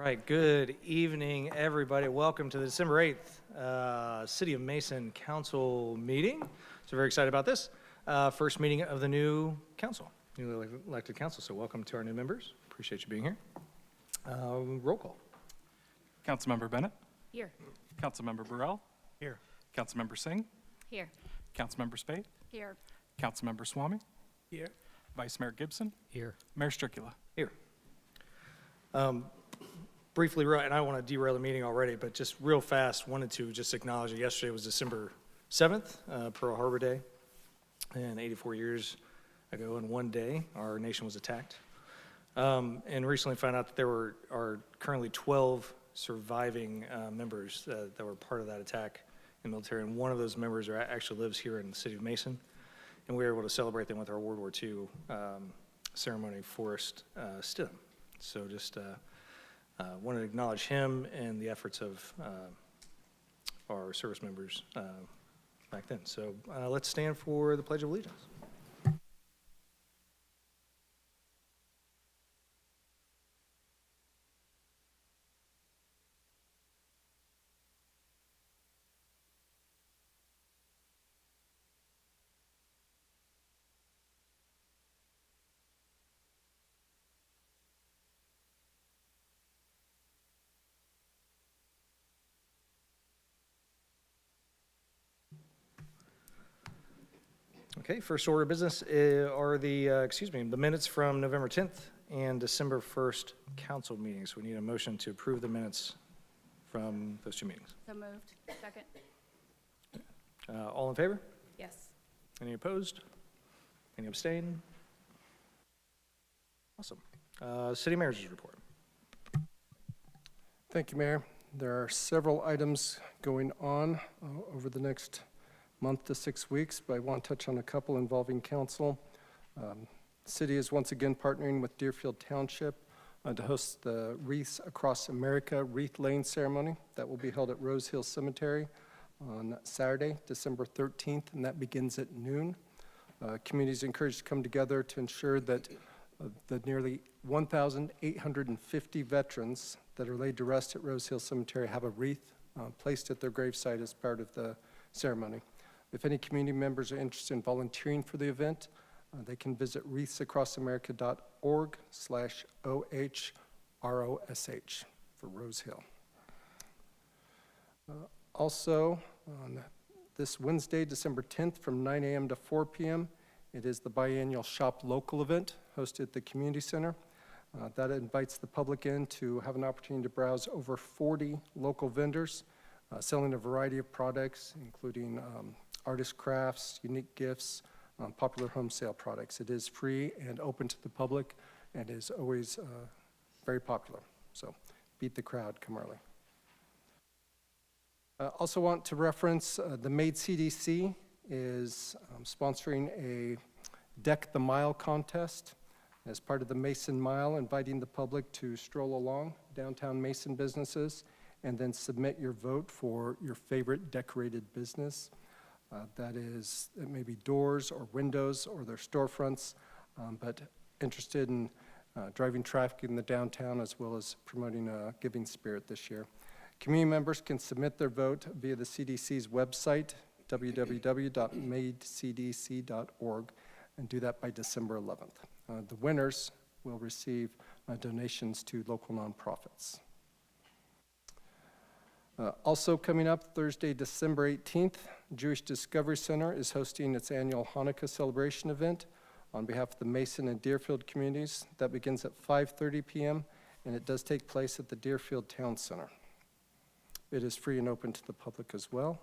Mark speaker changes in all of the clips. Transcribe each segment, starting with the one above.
Speaker 1: right, good evening, everybody. Welcome to the December 8th City of Mason Council meeting. So very excited about this. First meeting of the new council, newly elected council. So welcome to our new members. Appreciate you being here. Roll call.
Speaker 2: Councilmember Bennett.
Speaker 3: Here.
Speaker 2: Councilmember Burrell.
Speaker 1: Here.
Speaker 2: Councilmember Singh.
Speaker 3: Here.
Speaker 2: Councilmember Spade.
Speaker 3: Here.
Speaker 2: Councilmember Swamy.
Speaker 1: Here.
Speaker 2: Vice Mayor Gibson.
Speaker 1: Here.
Speaker 2: Mayor Stricula.
Speaker 1: Here. Briefly, and I don't want to derail the meeting already, but just real fast, wanted to just acknowledge that yesterday was December 7th, Pearl Harbor Day, and 84 years ago in one day, our nation was attacked. And recently found out that there are currently 12 surviving members that were part of that attack in the military, and one of those members actually lives here in the city of Mason, and we were able to celebrate them with our World War II ceremony, Forrest Stidham. So just wanted to acknowledge him and the efforts of our service members back then. So let's stand for the Pledge of Allegiance. Okay, first order of business are the minutes from November 10th and December 1st council meetings. We need a motion to approve the minutes from those two meetings.
Speaker 3: So moved. Second.
Speaker 1: All in favor?
Speaker 3: Yes.
Speaker 1: Any opposed? Any abstain? Awesome. City Manager's report.
Speaker 4: Thank you, Mayor. There are several items going on over the next month to 6 weeks, but I want to touch on a couple involving council. City is once again partnering with Deerfield Township to host the Wreaths Across America Wreath Laying Ceremony that will be held at Rose Hill Cemetery on Saturday, December 13th, and that begins at noon. Community is encouraged to come together to ensure that the nearly 1,850 veterans that are laid to rest at Rose Hill Cemetery have a wreath placed at their gravesite as part of the ceremony. If any community members are interested in volunteering for the event, they can visit wreathsacrossamerica.org/OHROSH for Rose Hill. Also, on this Wednesday, December 10th, from 9 a.m. to 4 p.m., it is the biannual Shop Local event hosted at the Community Center. That invites the public in to have an opportunity to browse over 40 local vendors selling a variety of products, including artist crafts, unique gifts, popular home sale products. It is free and open to the public and is always very popular. So beat the crowd, come early. Also want to reference the MAID CDC is sponsoring a Deck the Mile contest as part of the Mason Mile, inviting the public to stroll along downtown Mason businesses and then submit your vote for your favorite decorated business. It may be doors or windows or their storefronts, but interested in driving traffic in the downtown as well as promoting a giving spirit this year. Community members can submit their vote via the CDC's website, www.maidcdc.org, and do that by December 11th. The winners will receive donations to local nonprofits. Also coming up Thursday, December 18th, Jewish Discovery Center is hosting its annual Hanukkah celebration event on behalf of the Mason and Deerfield communities. That begins at 5:30 p.m. and it does take place at the Deerfield Town Center. It is free and open to the public as well.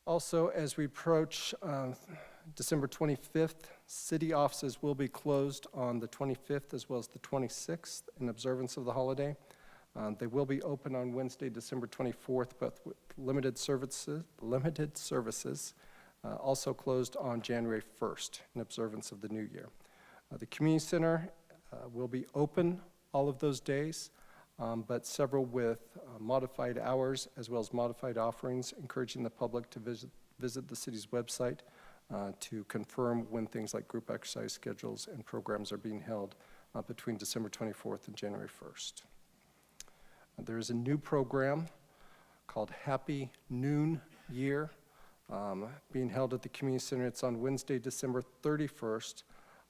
Speaker 4: Also, as we approach December 25th, city offices will be closed on the 25th as well as the 26th in observance of the holiday. They will be open on Wednesday, December 24th, but with limited services, also closed on January 1st in observance of the new year. The community center will be open all of those days, but several with modified hours as well as modified offerings, encouraging the public to visit the city's website to confirm when things like group exercise schedules and programs are being held between December 24th and January 1st. There is a new program called Happy Noon Year being held at the Community Center. It's on Wednesday, December 31st,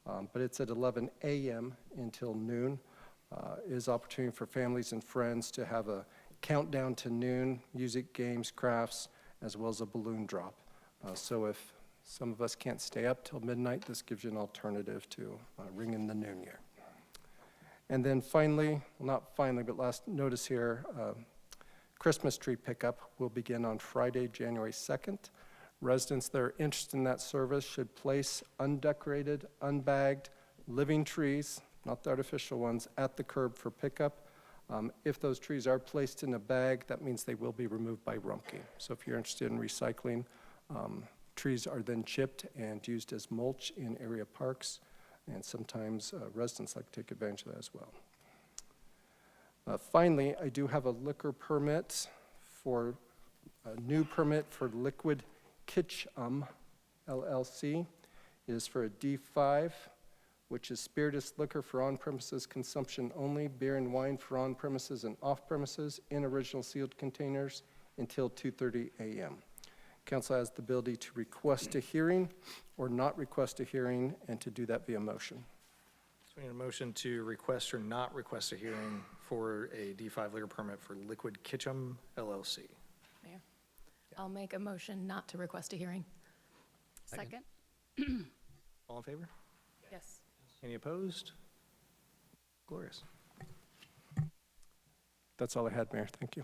Speaker 4: but it's at 11 a.m. until noon. It is opportunity for families and friends to have a countdown to noon, music, games, crafts, as well as a balloon drop. So if some of us can't stay up till midnight, this gives you an alternative to ring in the noon year. And then finally, well, not finally, but last notice here, Christmas tree pickup will begin on Friday, January 2nd. Residents that are interested in that service should place undecorated, unbagged, living trees, not the artificial ones, at the curb for pickup. If those trees are placed in a bag, that means they will be removed by Rumpke. So if you're interested in recycling, trees are then chipped and used as mulch in area parks, and sometimes residents like to take advantage of that as well. Finally, I do have a liquor permit for a new permit for Liquid Kitchum LLC. It is for a D5, which is spirituous liquor for on-premises consumption only, beer and wine for on-premises and off-premises in original sealed containers until 2:30 a.m. Council has the ability to request a hearing or not request a hearing, and to do that via motion.
Speaker 1: So we need a motion to request or not request a hearing for a D5 liquor permit for Liquid Kitchum LLC.
Speaker 3: Mayor, I'll make a motion not to request a hearing.
Speaker 5: Second?
Speaker 1: All in favor?
Speaker 3: Yes.
Speaker 1: Any opposed? Glorious.
Speaker 4: That's all I had, Mayor. Thank you.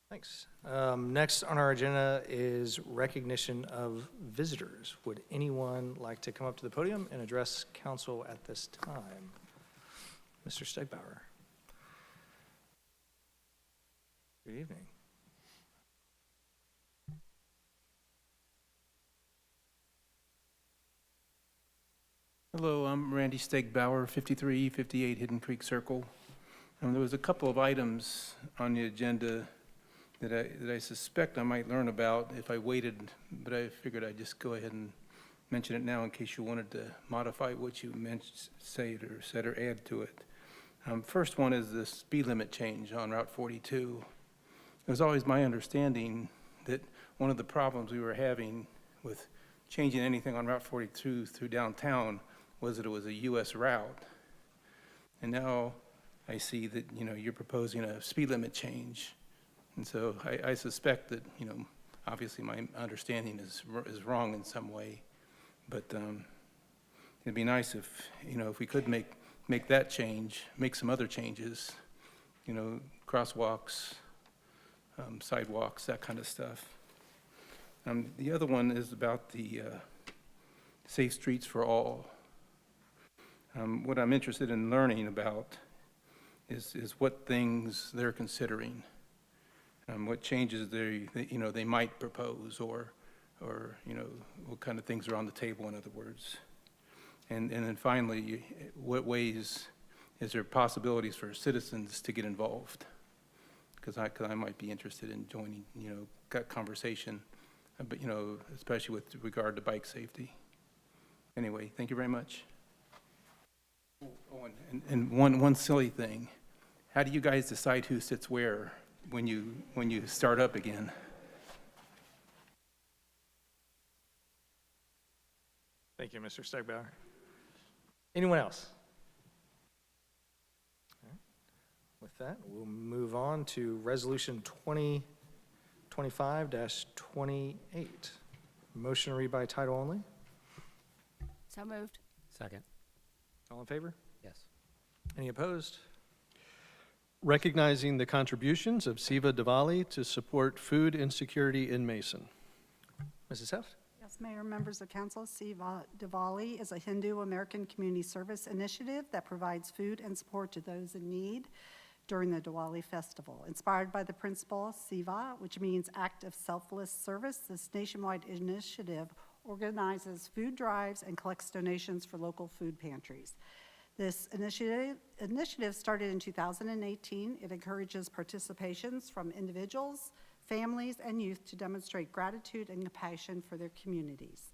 Speaker 1: Thanks. Next on our agenda is recognition of visitors. Would anyone like to come up to the podium and address council at this time? Mr. Stegbauer. Good evening.
Speaker 6: Hello, I'm Randy Stegbauer, 5358 Hidden Creek Circle. There was a couple of items on the agenda that I suspect I might learn about if I waited, but I figured I'd just go ahead and mention it now in case you wanted to modify what you said or add to it. First one is the speed limit change on Route 42. It was always my understanding that one of the problems we were having with changing anything on Route 42 through downtown was that it was a U.S. route. And now I see that, you're proposing a speed limit change. And so I suspect that, obviously my understanding is wrong in some way. But it'd be nice if, if we could make that change, make some other changes, crosswalks, sidewalks, that kind of stuff. The other one is about the Safe Streets for All. What I'm interested in learning about is what things they're considering, what changes they might propose, or what kind of things are on the table, in other words. And then finally, what ways is there possibilities for citizens to get involved? Because I might be interested in joining, that conversation, but especially with regard to bike safety. Anyway, thank you very much. Oh, and one silly thing, how do you guys decide who sits where when you start up again?
Speaker 1: Thank you, Mr. Stegbauer. Anyone else? All right. With that, we'll move on to Resolution 2025-28. Motion to read by title only.
Speaker 5: So moved.
Speaker 7: Second.
Speaker 1: All in favor?
Speaker 7: Yes.
Speaker 1: Any opposed?
Speaker 8: Recognizing the contributions of Siva Diwali to support food insecurity in Mason.
Speaker 1: Mrs. Heft?
Speaker 9: Yes, Mayor, members of council, Siva Diwali is a Hindu-American community service initiative that provides food and support to those in need during the Diwali festival. Inspired by the principle Siva, which means act of selfless service, this nationwide initiative organizes food drives and collects donations for local food pantries. This initiative started in 2018. It encourages participations from individuals, families, and youth to demonstrate gratitude and compassion for their communities.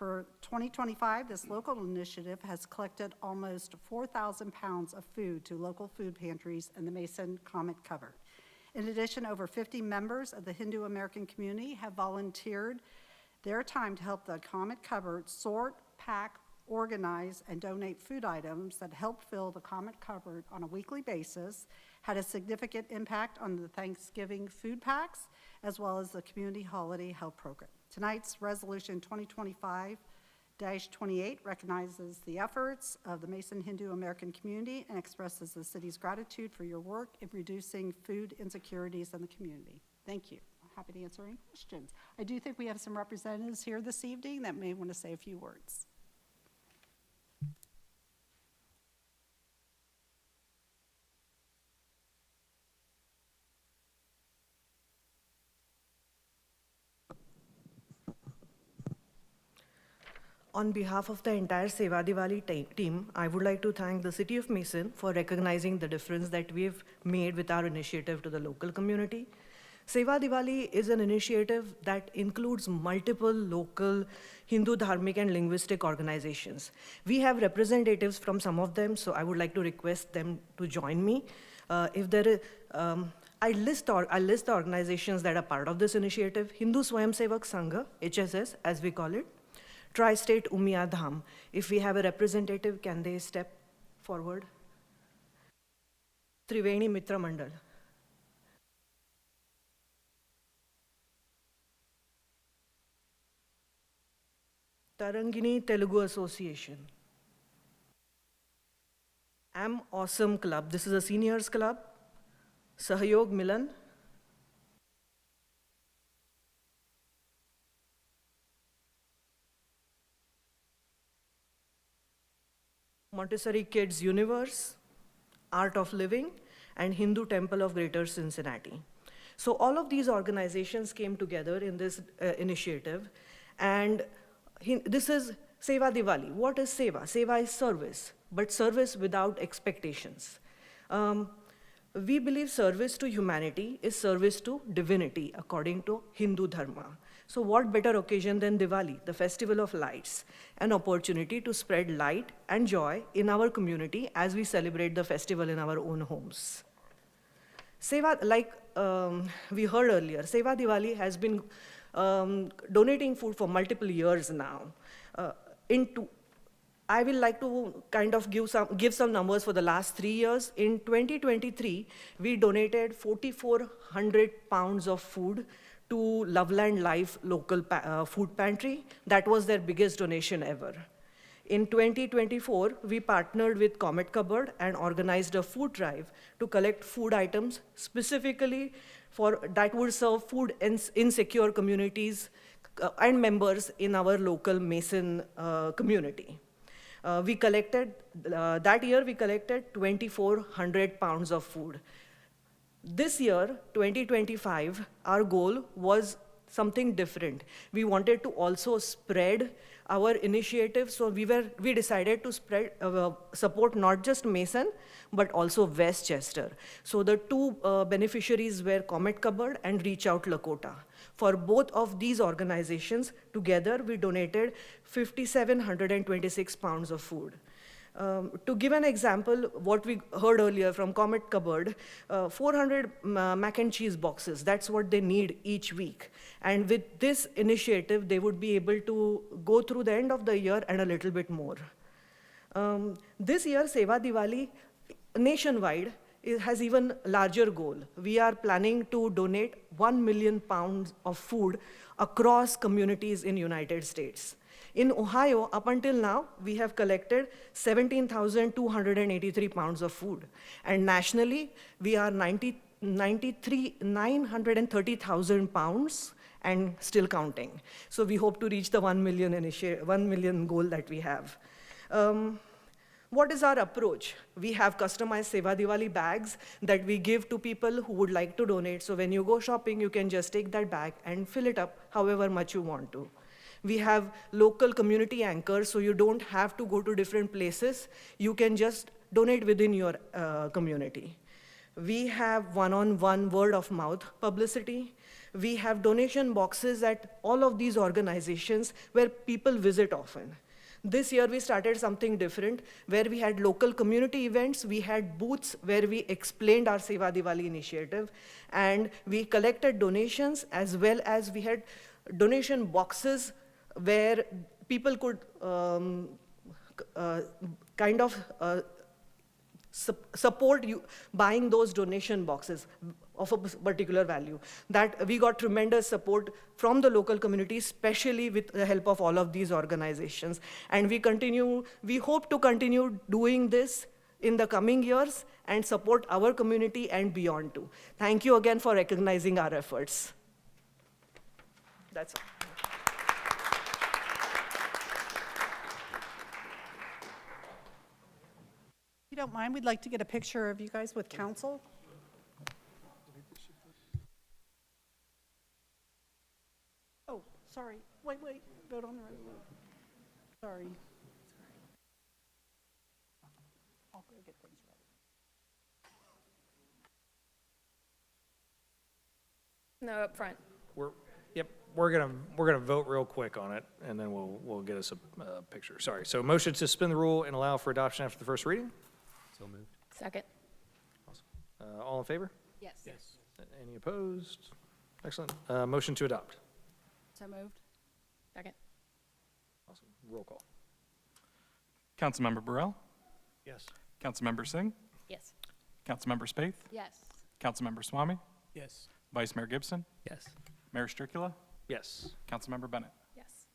Speaker 9: For 2025, this local initiative has collected almost 4,000 pounds of food to local food pantries in the Mason Comet Cupboard. In addition, over 50 members of the Hindu American community have volunteered their time to help the Comet Cupboard sort, pack, organize, and donate food items that help fill the Comet Cupboard on a weekly basis, had a significant impact on the Thanksgiving food packs, as well as the community holiday help program. Tonight's Resolution 2025-28 recognizes the efforts of the Mason Hindu American community and expresses the city's gratitude for your work in reducing food insecurities in the community. Thank you. I'm happy to answer any questions. I do think we have some representatives here this evening that may want to say a few words.
Speaker 7: On behalf of the entire Seva Diwali team, I would like to thank the City of Mason for recognizing the difference that we've made with our initiative to the local community. Seva Diwali is an initiative that includes multiple local Hindu, dharmic, and linguistic organizations. We have representatives from some of them, so I would like to request them to join me. I'll list the organizations that are part of this initiative: Hindu Swayamsevak Sangha, HSS, as we call it; Tri-State Ummiya Dham. If we have a representative, can they step forward? Triveni Mitra Mandal. Tarangini Telugu Association. Am Awesome Club. This is a seniors club. Sahyog Milan. Montessori Kids Universe, Art of Living, and Hindu Temple of Greater Cincinnati. So all of these organizations came together in this initiative, and this is Seva Diwali. What is Seva? Seva is service, but service without expectations. We believe service to humanity is service to divinity, according to Hindu Dharma. So what better occasion than Diwali, the festival of lights, an opportunity to spread light and joy in our community as we celebrate the festival in our own homes. Seva, like we heard earlier, Seva Diwali has been donating food for multiple years now. I will like to kind of give some numbers for the last 3 years. In 2023, we donated 4,400 pounds of food to Loveland Life local food pantry. That was their biggest donation ever. In 2024, we partnered with Comet Cupboard and organized a food drive to collect food items specifically that would serve food insecure communities and members in our local Mason community. That year we collected 2,400 pounds of food. This year, 2025, our goal was something different. We wanted to also spread our initiative, so we decided to support not just Mason, but also Westchester. So the two beneficiaries were Comet Cupboard and Reach Out Lakota. For both of these organizations, together we donated 5,726 pounds of food. To give an example, what we heard earlier from Comet Cupboard, 400 mac and cheese boxes, that's what they need each week. And with this initiative, they would be able to go through the end of the year and a little bit more. This year, Seva Diwali, nationwide, it has even larger goal. We are planning to donate 1 million pounds of food across communities in United States. In Ohio, up until now, we have collected 17,283 pounds of food. And nationally, we are 930,000 pounds and still counting. So we hope to reach the 1 million goal that we have. What is our approach? We have customized Seva Diwali bags that we give to people who would like to donate. So when you go shopping, you can just take that bag and fill it up however much you want to. We have local community anchors, so you don't have to go to different places. You can just donate within your community. We have one-on-one word of mouth publicity. We have donation boxes at all of these organizations where people visit often. This year we started something different where we had local community events, we had booths where we explained our Seva Diwali initiative, and we collected donations as well as we had donation boxes where people could support you buying those donation boxes of a particular value. That we got tremendous support from the local community, especially with the help of all of these organizations. And we hope to continue doing this in the coming years and support our community and beyond too. Thank you again for recognizing our efforts. That's all.
Speaker 9: If you don't mind, we'd like to get a picture of you guys with council. Oh, sorry. Wait, vote on the resolution. Sorry. I'll go get things ready.
Speaker 3: No, up front.
Speaker 1: We're gonna vote real quick on it, and then we'll get us a picture. Sorry. So motion to suspend the rule and allow for adoption after the first reading?
Speaker 8: So moved.
Speaker 3: Second.
Speaker 1: All in favor?
Speaker 5: Yes.
Speaker 1: Any opposed? Excellent. Motion to adopt.
Speaker 5: So moved.
Speaker 3: Second.
Speaker 1: Awesome. Roll call.
Speaker 2: Councilmember Burrell?
Speaker 8: Yes.
Speaker 2: Councilmember Singh?
Speaker 3: Yes.
Speaker 2: Councilmember Spaeth?
Speaker 5: Yes.
Speaker 2: Councilmember Swamy?
Speaker 8: Yes.
Speaker 2: Vice Mayor Gibson?
Speaker 8: Yes.
Speaker 2: Mayor Stricula?
Speaker 1: Yes.
Speaker 2: Councilmember Bennett?
Speaker 3: Yes.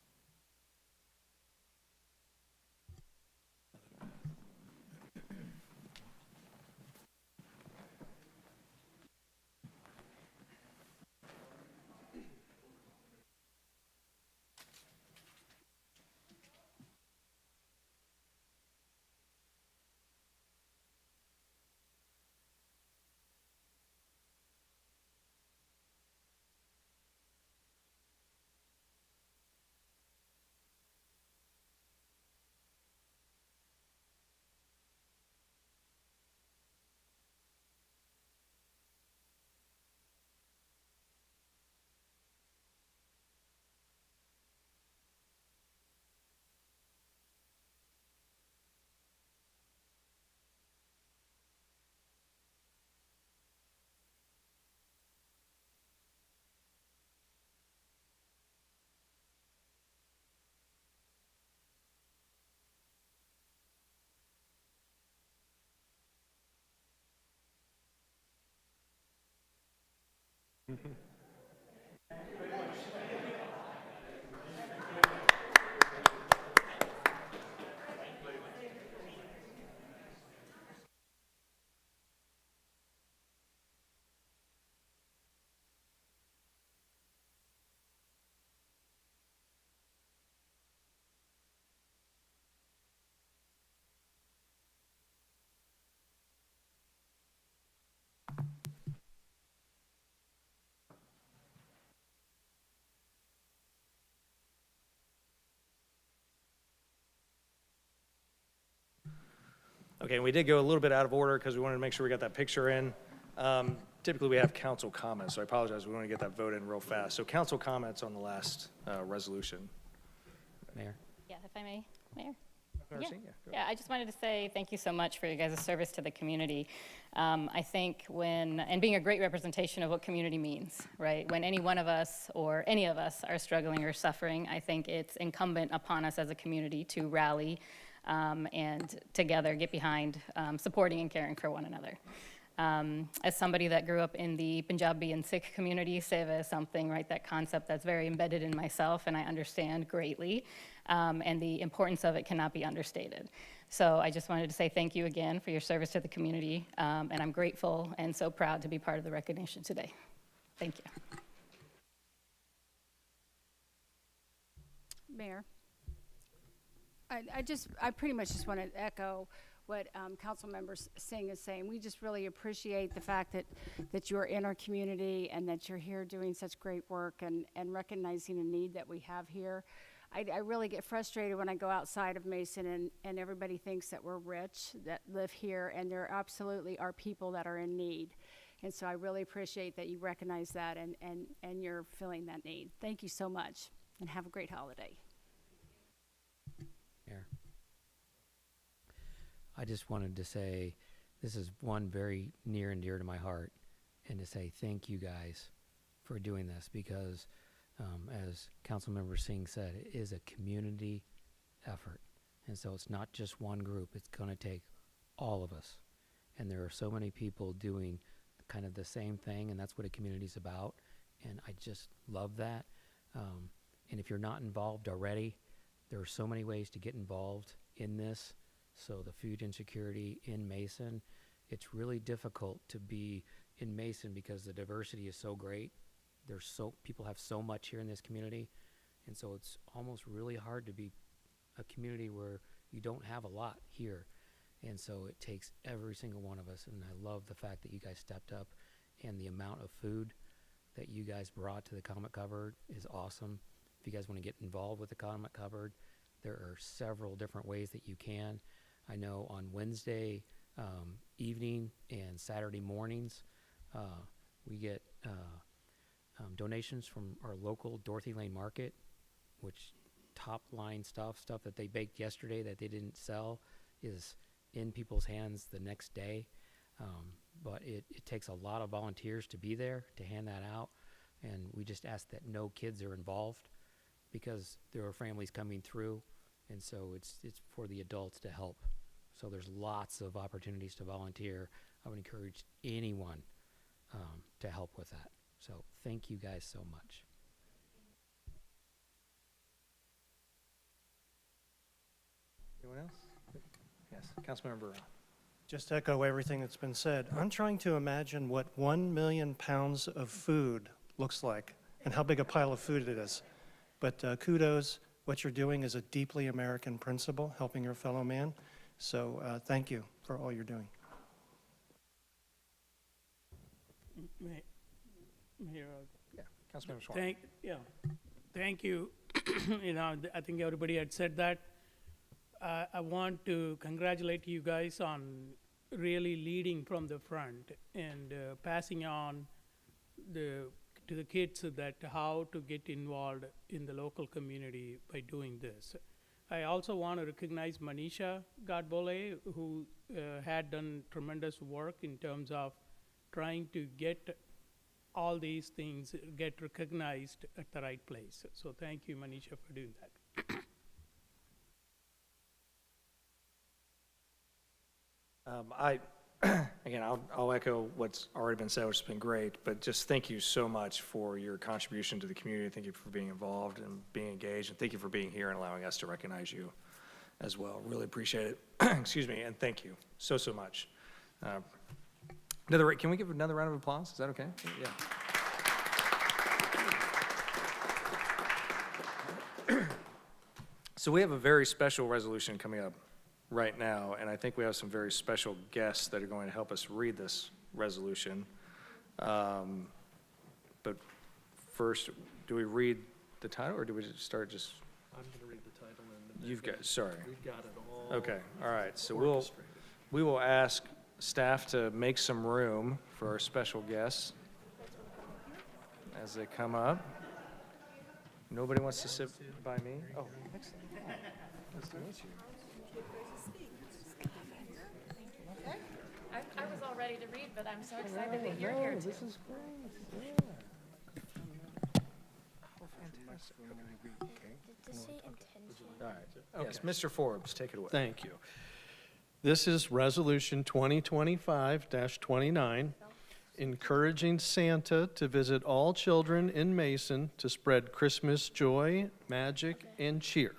Speaker 1: Okay, and we did go a little bit out of order because we wanted to make sure we got that picture in. Typically, we have council comments, so I apologize. We want to get that vote in real fast. So council comments on the last resolution.
Speaker 8: Mayor.
Speaker 10: Yeah, if I may, Mayor?
Speaker 1: Darcy? Yeah, go
Speaker 10: Yeah, I just wanted to say thank you so much for your guys' service to the community. I think and being a great representation of what community means, right? When any one of us or any of us are struggling or suffering, I think it's incumbent upon us as a community to rally and together get behind supporting and caring for one another. As somebody that grew up in the Punjabi and Sikh community, Seva is something, right, that concept that's very embedded in myself and I understand greatly, and the importance of it cannot be understated. So I just wanted to say thank you again for your service to the community, and I'm grateful and so proud to be part of the recognition today. Thank you.
Speaker 5: Mayor, I pretty much just want to echo what Councilmember Singh is saying. We just really appreciate the fact that you're in our community and that you're here doing such great work and recognizing a need that we have here. I really get frustrated when I go outside of Mason and everybody thinks that we're rich that live here, and there absolutely are people that are in need. And so I really appreciate that you recognize that and you're filling that need. Thank you so much, and have a great holiday.
Speaker 11: Mayor. I just wanted to say this is one very near and dear to my heart, and to say thank you guys for doing this, because as Councilmember Singh said, it is a community effort. And so it's not just one group, it's going to take all of us. And there are so many people doing kind of the same thing, and that's what a community is about. And I just love that. And if you're not involved already, there are so many ways to get involved in this. So the food insecurity in Mason, it's really difficult to be in Mason because the diversity is so great. People have so much here in this community, and so it's almost really hard to be a community where you don't have a lot here. And so it takes every single one of us, and I love the fact that you guys stepped up, and the amount of food that you guys brought to the Comet Cupboard is awesome. If you guys want to get involved with the Comet Cupboard, there are several different ways that you can. I know on Wednesday evening and Saturday mornings, we get donations from our local Dorothy Lane Market, which top line stuff that they baked yesterday that they didn't sell is in people's hands the next day. But it takes a lot of volunteers to be there to hand that out, and we just ask that no kids are involved because there are families coming through, and so it's for the adults to help. So there's lots of opportunities to volunteer. I would encourage anyone to help with that. So thank you guys so much.
Speaker 1: Anyone else? Yes, Councilmember Brown.
Speaker 12: Just echo everything that's been said. I'm trying to imagine what 1 million pounds of food looks like and how big a pile of food it is. But kudos, what you're doing is a deeply American principle, helping your fellow man. So thank you for all you're doing.
Speaker 1: Yeah, Councilmember Swan.
Speaker 13: Thank you. I think everybody had said that. I want to congratulate you guys on really leading from the front and passing on to the kids that how to get involved in the local community by doing this. I also want to recognize Manisha Gadbole, who had done tremendous work in terms of trying to get all these things get recognized at the right place. So thank you, Manisha, for doing that.
Speaker 1: I'll echo what's already been said, which has been great, but just thank you so much for your contribution to the community. Thank you for being involved and being engaged, and thank you for being here and allowing us to recognize you as well. Really appreciate it. Excuse me, and thank you so much. Can we give another round of applause? Is that okay? Yeah. So we have a very special resolution coming up right now, and I think we have some very special guests that are going to help us read this resolution. But first, do we read the title, or do we just start just?
Speaker 8: I'm going to read the title. And
Speaker 1: You've got, sorry.
Speaker 8: We've got it all.
Speaker 1: Okay, all right. So
Speaker 8: orchestrated.
Speaker 1: we will ask staff to make some room for our special guests as they come up. Nobody wants to sit by me? Oh, excellent. Nice to meet you.
Speaker 3: I was all ready to read, but I'm so excited that you're here too.
Speaker 1: This is great. Yeah. Oh, fantastic. All right. Yes, Mr. Forbes, take it away.
Speaker 8: Thank you. This is Resolution 2025-29, encouraging Santa to visit all children in Mason to spread Christmas joy, magic, and cheer.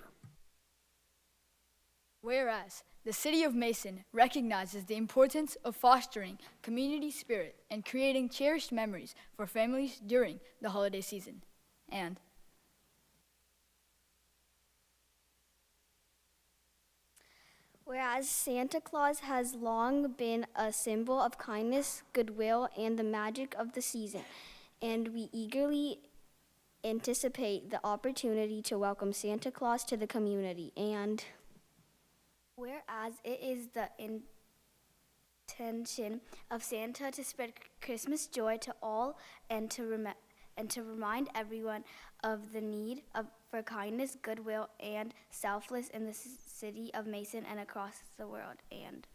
Speaker 14: Whereas the City of Mason recognizes the importance of fostering community spirit and creating cherished memories for families during the holiday season. And
Speaker 15: whereas Santa Claus has long been a symbol of kindness, goodwill, and the magic of the season, and we eagerly anticipate the opportunity to welcome Santa Claus to the community. And whereas it is the intention of Santa to spread Christmas joy to all and to remind everyone of the need for kindness, goodwill, and selflessness in the city of Mason and across the world. And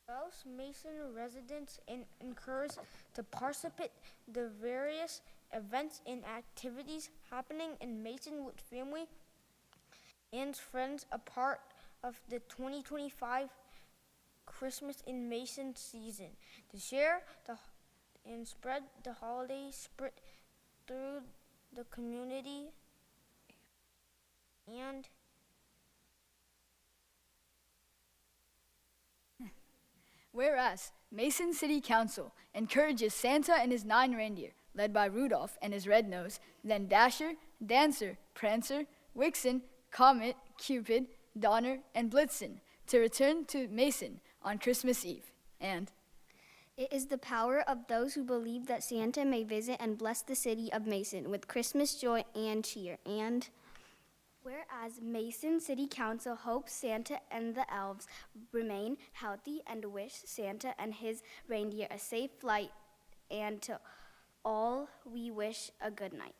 Speaker 16: Most Mason residents encouraged to participate the various events and activities happening in Mason with family and friends, a part of the 2025 Christmas in Mason season, to share and spread the holiday spirit through the community. And
Speaker 14: Whereas Mason City Council encourages Santa and his 9 reindeer, led by Rudolph and his red nose, then Dasher, Dancer, Prancer, Vixen, Comet, Cupid, Donner, and Blitzen, to return to Mason on Christmas Eve. And
Speaker 15: it is the power of those who believe that Santa may visit and bless the city of Mason with Christmas joy and cheer. And whereas Mason City Council hopes Santa and the elves remain healthy and wish Santa and his reindeer a safe flight, and to all we wish a good night.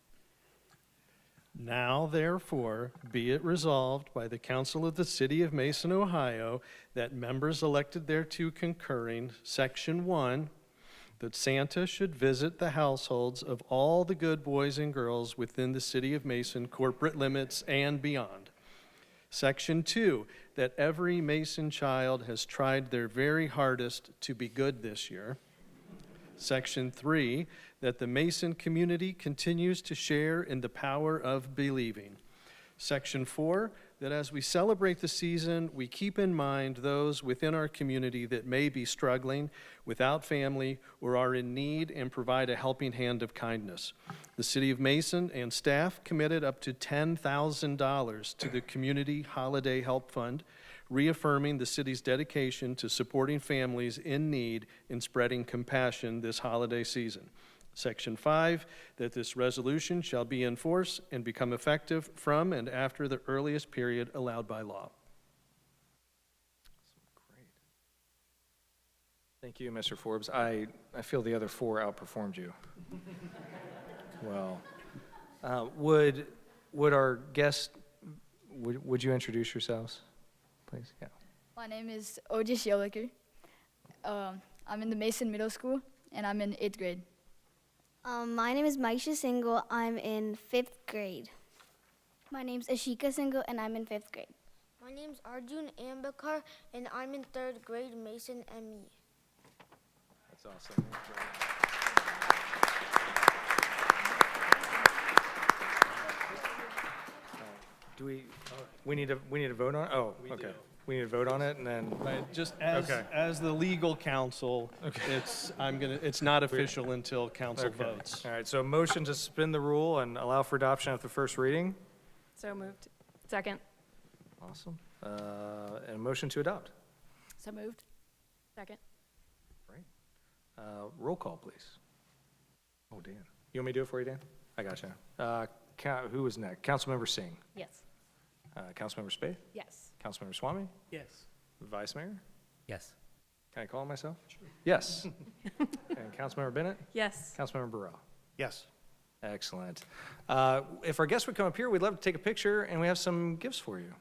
Speaker 8: Now, therefore, be it resolved by the Council of the City of Mason, Ohio, that members elected thereto concurring, Section 1, that Santa should visit the households of all the good boys and girls within the City of Mason corporate limits and beyond. Section 2, that every Mason child has tried their very hardest to be good this year. Section 3, that the Mason community continues to share in the power of believing. Section 4, that as we celebrate the season, we keep in mind those within our community that may be struggling without family or are in need, and provide a helping hand of kindness. The City of Mason and staff committed up to $10,000 to the Community Holiday Help Fund, reaffirming the city's dedication to supporting families in need and spreading compassion this holiday season. Section 5, that this resolution shall be in force and become effective from and after the earliest period allowed by law.
Speaker 1: Great. Thank you, Mr. Forbes. I feel the other 4 outperformed you. Well, would our guest, would you introduce yourselves, please? Yeah.
Speaker 14: my name is Ojish Yoliker. I'm in the Mason Middle School, and I'm in 8th grade.
Speaker 15: My name is Maisha Singhal. I'm in 5th grade. My name's Ashika Singhal, and I'm in 5th grade.
Speaker 16: my name's Arjun Ambakar, and I'm in 3rd grade Mason ME.
Speaker 1: That's awesome. Do we need to vote on it? Oh, okay. We need to vote on it, and then,
Speaker 8: Right, just as the legal counsel, it's not official until council
Speaker 1: okay.
Speaker 8: votes.
Speaker 1: All right, so a motion to suspend the rule and allow for adoption after first reading.
Speaker 3: So moved. Second.
Speaker 1: Awesome. And a motion to adopt.
Speaker 3: So moved. Second.
Speaker 1: Roll call, please. Oh, Dan. You want me to do it for you, Dan? I gotcha. Who is next? Councilmember Singh.
Speaker 3: Yes.
Speaker 1: Councilmember Spade.
Speaker 3: Yes.
Speaker 1: Councilmember Swamy.
Speaker 13: Yes.
Speaker 1: Vice Mayor.
Speaker 11: Yes.
Speaker 1: Can I call myself? Sure. Yes. And Councilmember Bennett.
Speaker 3: Yes.
Speaker 1: Councilmember Burrell.
Speaker 12: Yes.
Speaker 1: Excellent. If our guests would come up here, we'd love to take a picture, and we have some gifts for you.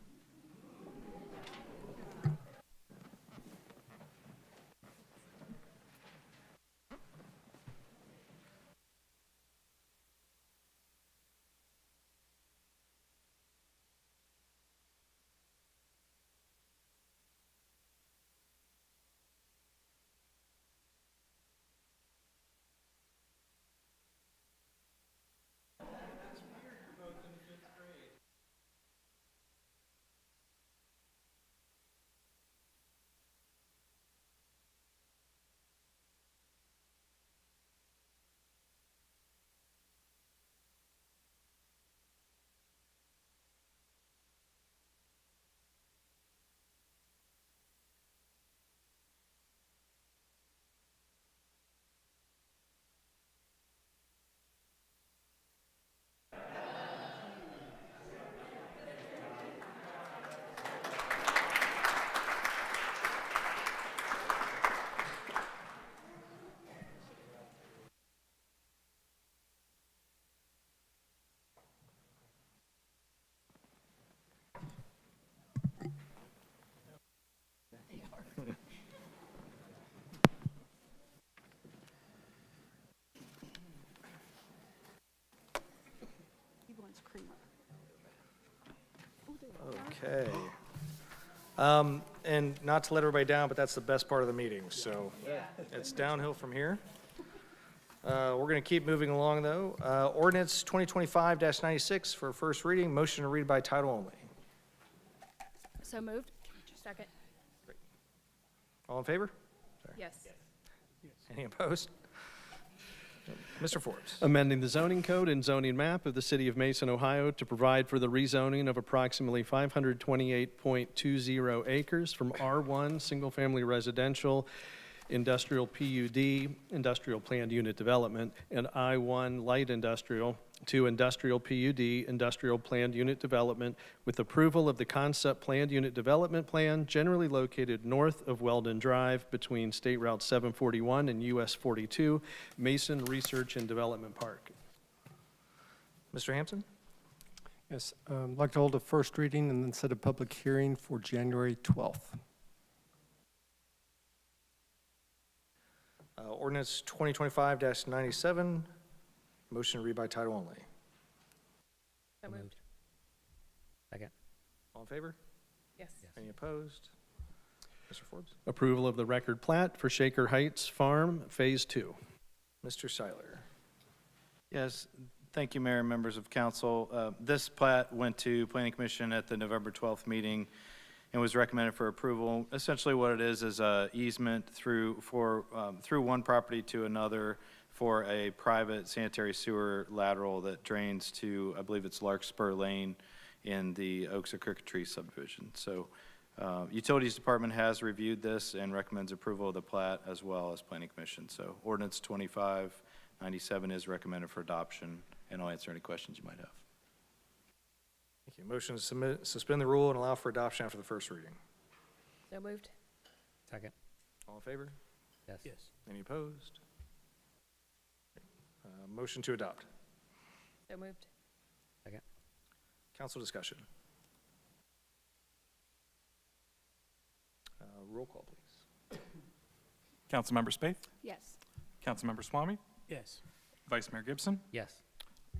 Speaker 1: Okay. And not to let everybody down, but that's the best part of the meeting, so it's downhill from here. We're going to keep moving along, though. Ordinance 2025-96 for first reading, motion to read by title only.
Speaker 3: So moved. Second.
Speaker 1: All in favor?
Speaker 3: Yes.
Speaker 1: Any opposed? Mr. Forbes.
Speaker 8: Amending the zoning code and zoning map of the city of Mason, Ohio to provide for the rezoning of approximately 528.20 acres from R1 Single-Family Residential Industrial PUD, Industrial Planned Unit Development, and I1 Light Industrial to Industrial PUD, Industrial Planned Unit Development, with approval of the Concept Planned Unit Development Plan generally located north of Weldon Drive between State Route 741 and US 42, Mason Research and Development Park.
Speaker 1: Mr. Hampton?
Speaker 4: Yes, I'd like to hold a first reading and then set a public hearing for January 12th.
Speaker 1: Ordinance 2025-97, motion to read by title only.
Speaker 3: So moved.
Speaker 11: Second.
Speaker 1: All in favor?
Speaker 3: Yes.
Speaker 1: Any opposed? Mr. Forbes?
Speaker 8: Approval of the record plat for Shaker Heights Farm, Phase 2.
Speaker 1: Mr. Seiler?
Speaker 17: Yes, thank you, Mayor and members of council. This plat went to Planning Commission at the November 12th meeting and was recommended for approval. Essentially what it is a easement through one property to another for a private sanitary sewer lateral that drains to, I believe it's Larkspur Lane in the Oaks of Crooked Tree subdivision. So Utilities Department has reviewed this and recommends approval of the plat as well as Planning Commission. So Ordinance 2597 is recommended for adoption, and I'll answer any questions you might have.
Speaker 1: Thank you. Motion to suspend the rule and allow for adoption after the first reading.
Speaker 3: So moved.
Speaker 11: Second.
Speaker 1: All in favor?
Speaker 11: Yes.
Speaker 1: Any opposed? Motion to adopt.
Speaker 3: So moved.
Speaker 11: Second.
Speaker 1: Council discussion. Roll call, please.
Speaker 2: Councilmember Spaeth,
Speaker 5: Yes.
Speaker 2: Councilmember Swamy,
Speaker 13: Yes.
Speaker 2: Vice Mayor Gibson,
Speaker 11: Yes.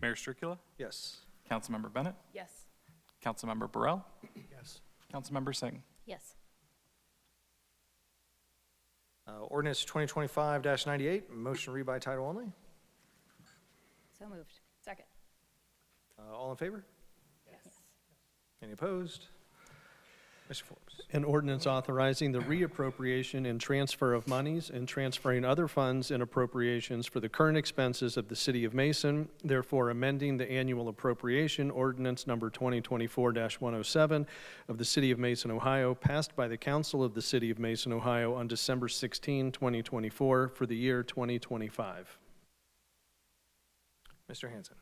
Speaker 2: Mayor Stricula,
Speaker 1: Yes.
Speaker 2: Councilmember Bennett,
Speaker 3: Yes.
Speaker 2: Councilmember Burrell,
Speaker 12: Yes.
Speaker 2: Councilmember Singh.
Speaker 3: Yes.
Speaker 1: Ordinance 2025-98, motion to read by title only.
Speaker 3: So moved. Second.
Speaker 1: All in favor?
Speaker 3: Yes.
Speaker 1: Any opposed? Mr. Forbes.
Speaker 8: An ordinance authorizing the reappropriation and transfer of monies and transferring other funds and appropriations for the current expenses of the City of Mason, therefore amending the annual appropriation ordinance number 2024-107 of the City of Mason, Ohio, passed by the Council of the City of Mason, Ohio on December 16, 2024 for the year 2025.
Speaker 1: Mr. Hanson.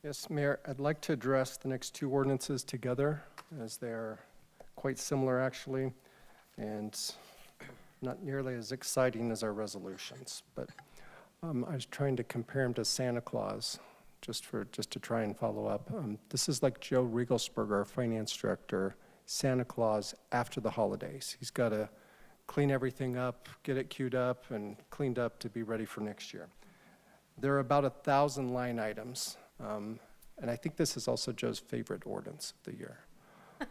Speaker 4: Yes, Mayor, I'd like to address the next two ordinances together as they're quite similar actually, and not nearly as exciting as our resolutions. But I was trying to compare them to Santa Claus, just to try and follow up. This is like Joe Riegelsberger, our finance director, Santa Claus after the holidays. He's got to clean everything up, get it queued up and cleaned up to be ready for next year. There are about 1,000 line items, and I think this is also Joe's favorite ordinance of the year.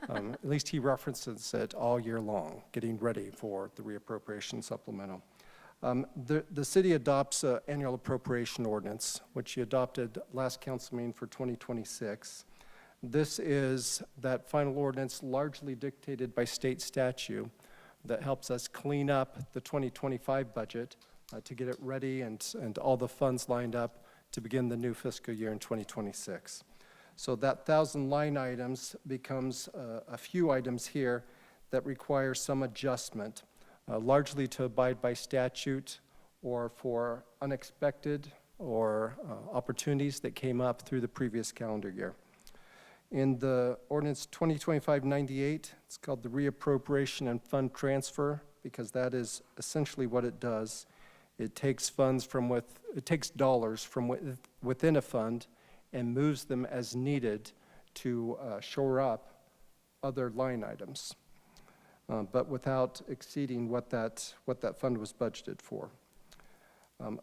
Speaker 4: At least he references it all year long, getting ready for the reappropriation supplemental. The city adopts an annual appropriation ordinance, which he adopted last council meeting for 2026. This is that final ordinance largely dictated by state statute that helps us clean up the 2025 budget to get it ready and all the funds lined up to begin the new fiscal year in 2026. So that 1,000 line items becomes a few items here that require some adjustment, largely to abide by statute or for unexpected or opportunities that came up through the previous calendar year. In the ordinance 2025-98, it's called the reappropriation and fund transfer, because that is essentially what it does. It takes dollars from within a fund and moves them as needed to shore up other line items, but without exceeding what that fund was budgeted for.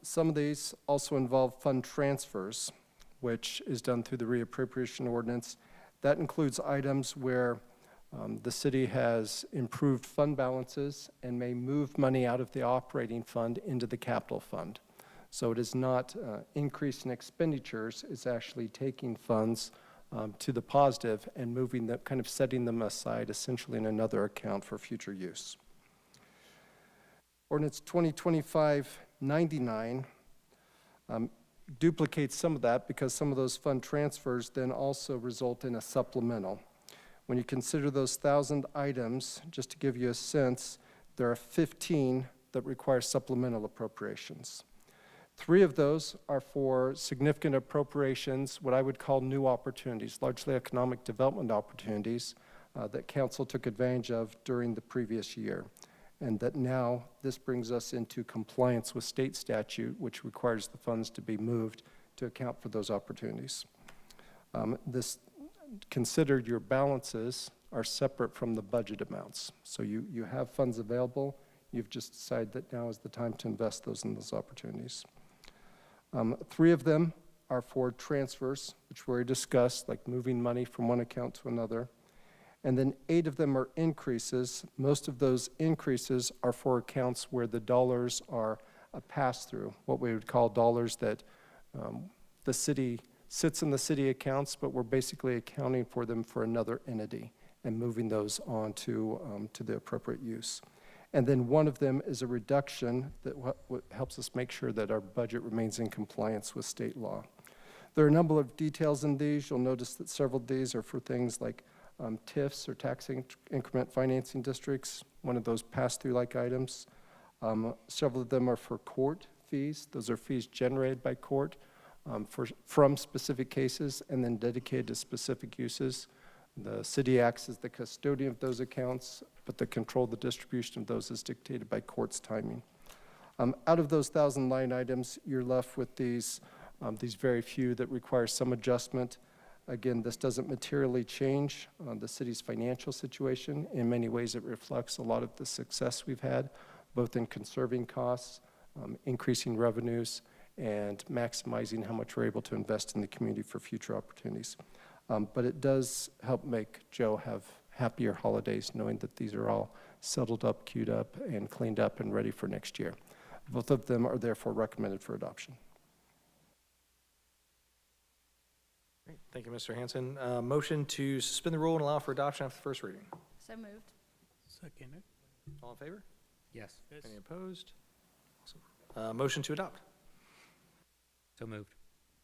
Speaker 4: Some of these also involve fund transfers, which is done through the reappropriation ordinance. That includes items where The city has improved fund balances and may move money out of the operating fund into the capital fund. So it is not increase in expenditures, it's actually taking funds to the positive and moving them, kind of setting them aside essentially in another account for future use. Ordinance 2025-99 duplicates some of that because some of those fund transfers then also result in a supplemental. When you consider those 1,000 items, just to give you a sense, there are 15 that require supplemental appropriations. 3 of those are for significant appropriations, what I would call new opportunities, largely economic development opportunities that council took advantage of during the previous year. And that now this brings us into compliance with state statute, which requires the funds to be moved to account for those opportunities. Considered your balances are separate from the budget amounts. So you have funds available, you've just decided that now is the time to invest those in those opportunities. 3 of them are for transfers, which we already discussed, like moving money from one account to another. And then 8 of them are increases. Most of those increases are for accounts where the dollars are a pass-through, what we would call dollars that the city sits in the city accounts, but we're basically accounting for them for another entity and moving those on to the appropriate use. And then one of them is a reduction that helps us make sure that our budget remains in compliance with state law. There are a number of details in these. You'll notice that several of these are for things like TIFs or tax increment financing districts, one of those pass-through like items. Several of them are for court fees. Those are fees generated by court from specific cases and then dedicated to specific uses. The city acts as the custodian of those accounts, but the control of the distribution of those is dictated by court's timing. Out of those 1,000 line items, you're left with these very few that require some adjustment. Again, this doesn't materially change the city's financial situation. In many ways, it reflects a lot of the success we've had, both in conserving costs, increasing revenues, and maximizing how much we're able to invest in the community for future opportunities. But it does help make Joe have happier holidays, knowing that these are all settled up, queued up, and cleaned up and ready for next year. Both of them are therefore recommended for adoption.
Speaker 1: Great. Thank you, Mr. Hanson. Motion to suspend the rule and allow for adoption after the first reading.
Speaker 14: So moved.
Speaker 13: Second.
Speaker 1: All in favor?
Speaker 11: Yes.
Speaker 1: Any opposed? Awesome. Motion to adopt.
Speaker 11: So moved.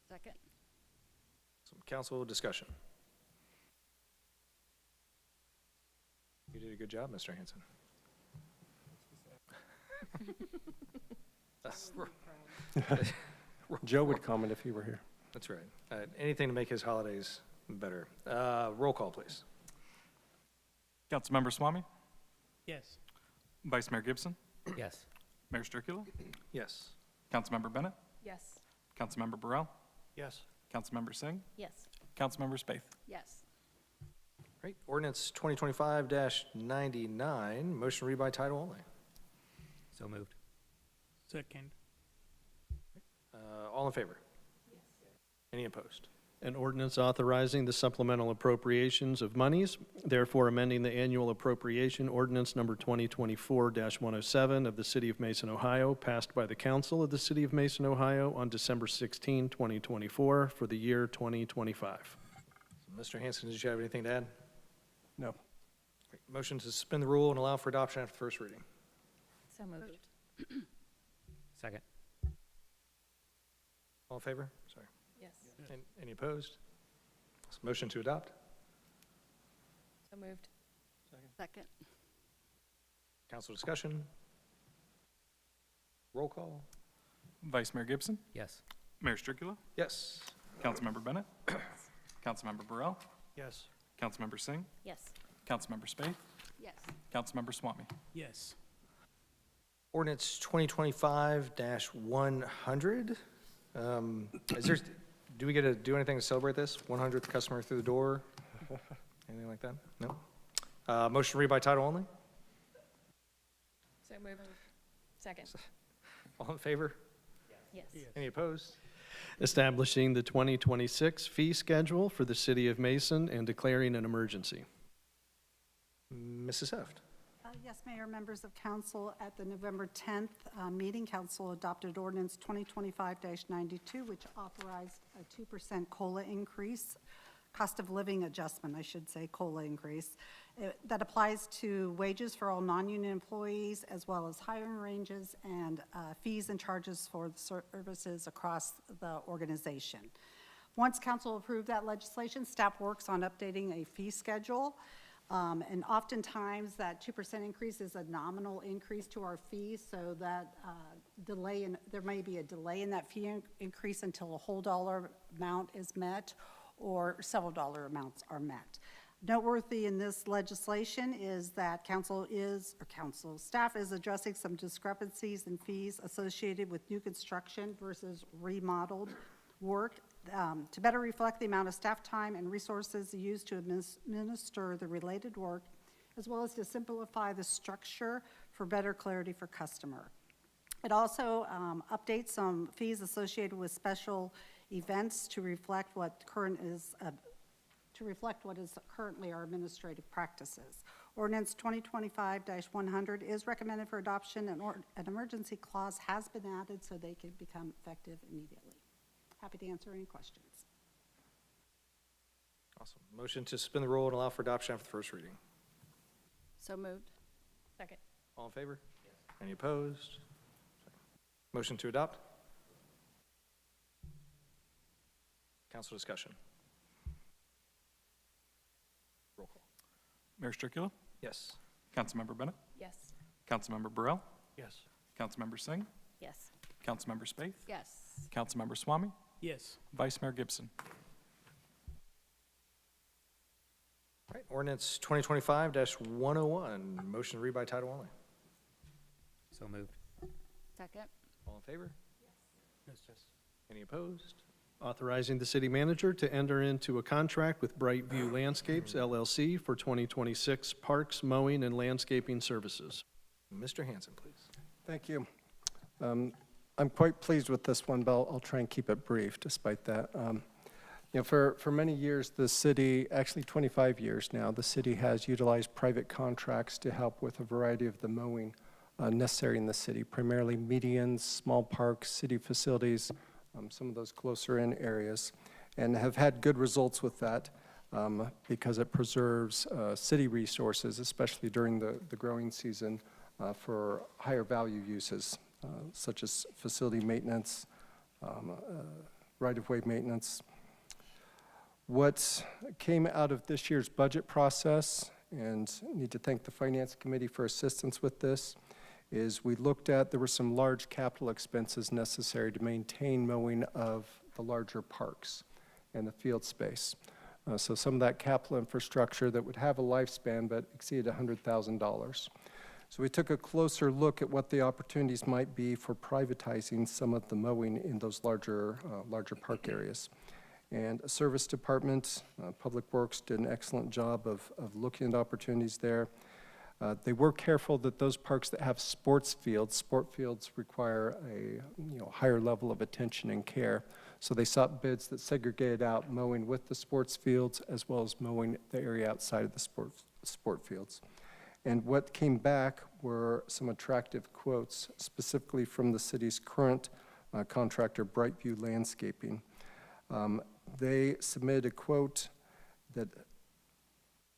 Speaker 14: Second.
Speaker 1: Some council discussion. You did a good job, Mr. Hanson.
Speaker 4: Joe would comment if he were here.
Speaker 1: That's right. Anything to make his holidays better. Roll call, please.
Speaker 2: Councilmember Swamy,
Speaker 13: Yes.
Speaker 2: Vice Mayor Gibson,
Speaker 11: Yes.
Speaker 2: Mayor Strickula,
Speaker 1: Yes.
Speaker 2: Councilmember Bennett,
Speaker 3: Yes.
Speaker 2: Councilmember Burrell,
Speaker 12: Yes.
Speaker 2: Councilmember Singh,
Speaker 3: Yes.
Speaker 2: Councilmember Spaeth.
Speaker 14: Yes.
Speaker 1: Great. Ordinance 2025-99, motion to read by title only.
Speaker 11: So moved.
Speaker 13: Second.
Speaker 1: All in favor? Yes. Any opposed?
Speaker 8: An ordinance authorizing the supplemental appropriations of monies, therefore amending the annual appropriation ordinance number 2024-107 of the City of Mason, Ohio, passed by the Council of the City of Mason, Ohio on December 16, 2024 for the year 2025.
Speaker 1: Mr. Hanson, did you have anything to add?
Speaker 4: No.
Speaker 1: Great. Motion to suspend the rule and allow for adoption after the first reading.
Speaker 3: So moved.
Speaker 11: Second.
Speaker 1: All in favor? Sorry.
Speaker 3: Yes.
Speaker 1: Any opposed? Motion to adopt.
Speaker 3: So moved.
Speaker 14: Second.
Speaker 1: Council discussion. Roll call.
Speaker 2: Vice Mayor Gibson,
Speaker 11: Yes.
Speaker 2: Mayor Strickula,
Speaker 1: Yes.
Speaker 2: Councilmember Bennett, Councilmember Burrell,
Speaker 12: Yes.
Speaker 2: Councilmember Singh,
Speaker 3: Yes.
Speaker 2: Councilmember Spaeth,
Speaker 14: Yes.
Speaker 2: Councilmember Swamy.
Speaker 13: Yes.
Speaker 1: Ordinance 2025-100. Do we get to do anything to celebrate this? 100th customer through the door? Anything like that? No? Motion to read by title only?
Speaker 3: So moved. Second.
Speaker 1: All in favor?
Speaker 3: Yes.
Speaker 1: Any opposed?
Speaker 8: Establishing the 2026 fee schedule for the City of Mason and declaring an emergency.
Speaker 1: Mrs. Heft.
Speaker 9: Yes, Mayor, members of council, at the November 10th meeting, council adopted ordinance 2025-92, which authorized a 2% COLA increase, cost of living adjustment, I should say, COLA increase, that applies to wages for all non-union employees, as well as hiring ranges and fees and charges for the services across the organization. Once council approved that legislation, staff works on updating a fee schedule. And oftentimes that 2% increase is a nominal increase to our fees, so that there may be a delay in that fee increase until a whole dollar amount is met or several dollar amounts are met. Noteworthy in this legislation is that council staff is addressing some discrepancies in fees associated with new construction versus remodeled work, to better reflect the amount of staff time and resources used to administer the related work, as well as to simplify the structure for better clarity for customer. It also updates some fees associated with special events to reflect what is currently our administrative practices. Ordinance 2025-100 is recommended for adoption, and an emergency clause has been added so they can become effective immediately. Happy to answer any questions.
Speaker 1: Awesome. Motion to suspend the rule and allow for adoption after the first reading.
Speaker 3: So moved. Second.
Speaker 1: All in favor? Yes. Any opposed? Motion to adopt? Council discussion. Roll call.
Speaker 2: Mayor Strickula?
Speaker 1: Yes.
Speaker 2: Councilmember Bennett?
Speaker 3: Yes.
Speaker 2: Councilmember Burrell?
Speaker 12: Yes.
Speaker 2: Councilmember Singh?
Speaker 3: Yes.
Speaker 2: Councilmember Spaeth?
Speaker 3: Yes.
Speaker 2: Councilmember Swamy?
Speaker 13: Yes.
Speaker 2: Vice Mayor Gibson?
Speaker 1: All right, ordinance 2025-101, motion to read by title only.
Speaker 11: So moved.
Speaker 3: Second.
Speaker 1: All in favor?
Speaker 12: Yes, yes.
Speaker 1: Any opposed?
Speaker 8: Authorizing the city manager to enter into a contract with Brightview Landscapes LLC for 2026 parks, mowing, and landscaping services.
Speaker 1: Mr. Hanson, please.
Speaker 4: Thank you. I'm quite pleased with this one, but I'll try and keep it brief despite that. For many years, the city, actually 25 years now, the city has utilized private contracts to help with a variety of the mowing necessary in the city, primarily medians, small parks, city facilities, some of those closer in areas, and have had good results with that because it preserves city resources, especially during the growing season, for higher value uses, such as facility maintenance, right-of-way maintenance. What came out of this year's budget process, and need to thank the Finance Committee for assistance with this, is we looked at, there were some large capital expenses necessary to maintain mowing of the larger parks and the field space. So some of that capital infrastructure that would have a lifespan but exceeded $100,000. So we took a closer look at what the opportunities might be for privatizing some of the mowing in those larger park areas. And a service department, Public Works, did an excellent job of looking at opportunities there. They were careful that those parks that have sport fields require a higher level of attention and care. So they sought bids that segregated out mowing with the sports fields as well as mowing the area outside of the sport fields. And what came back were some attractive quotes, specifically from the city's current contractor, Brightview Landscaping. They submitted a quote that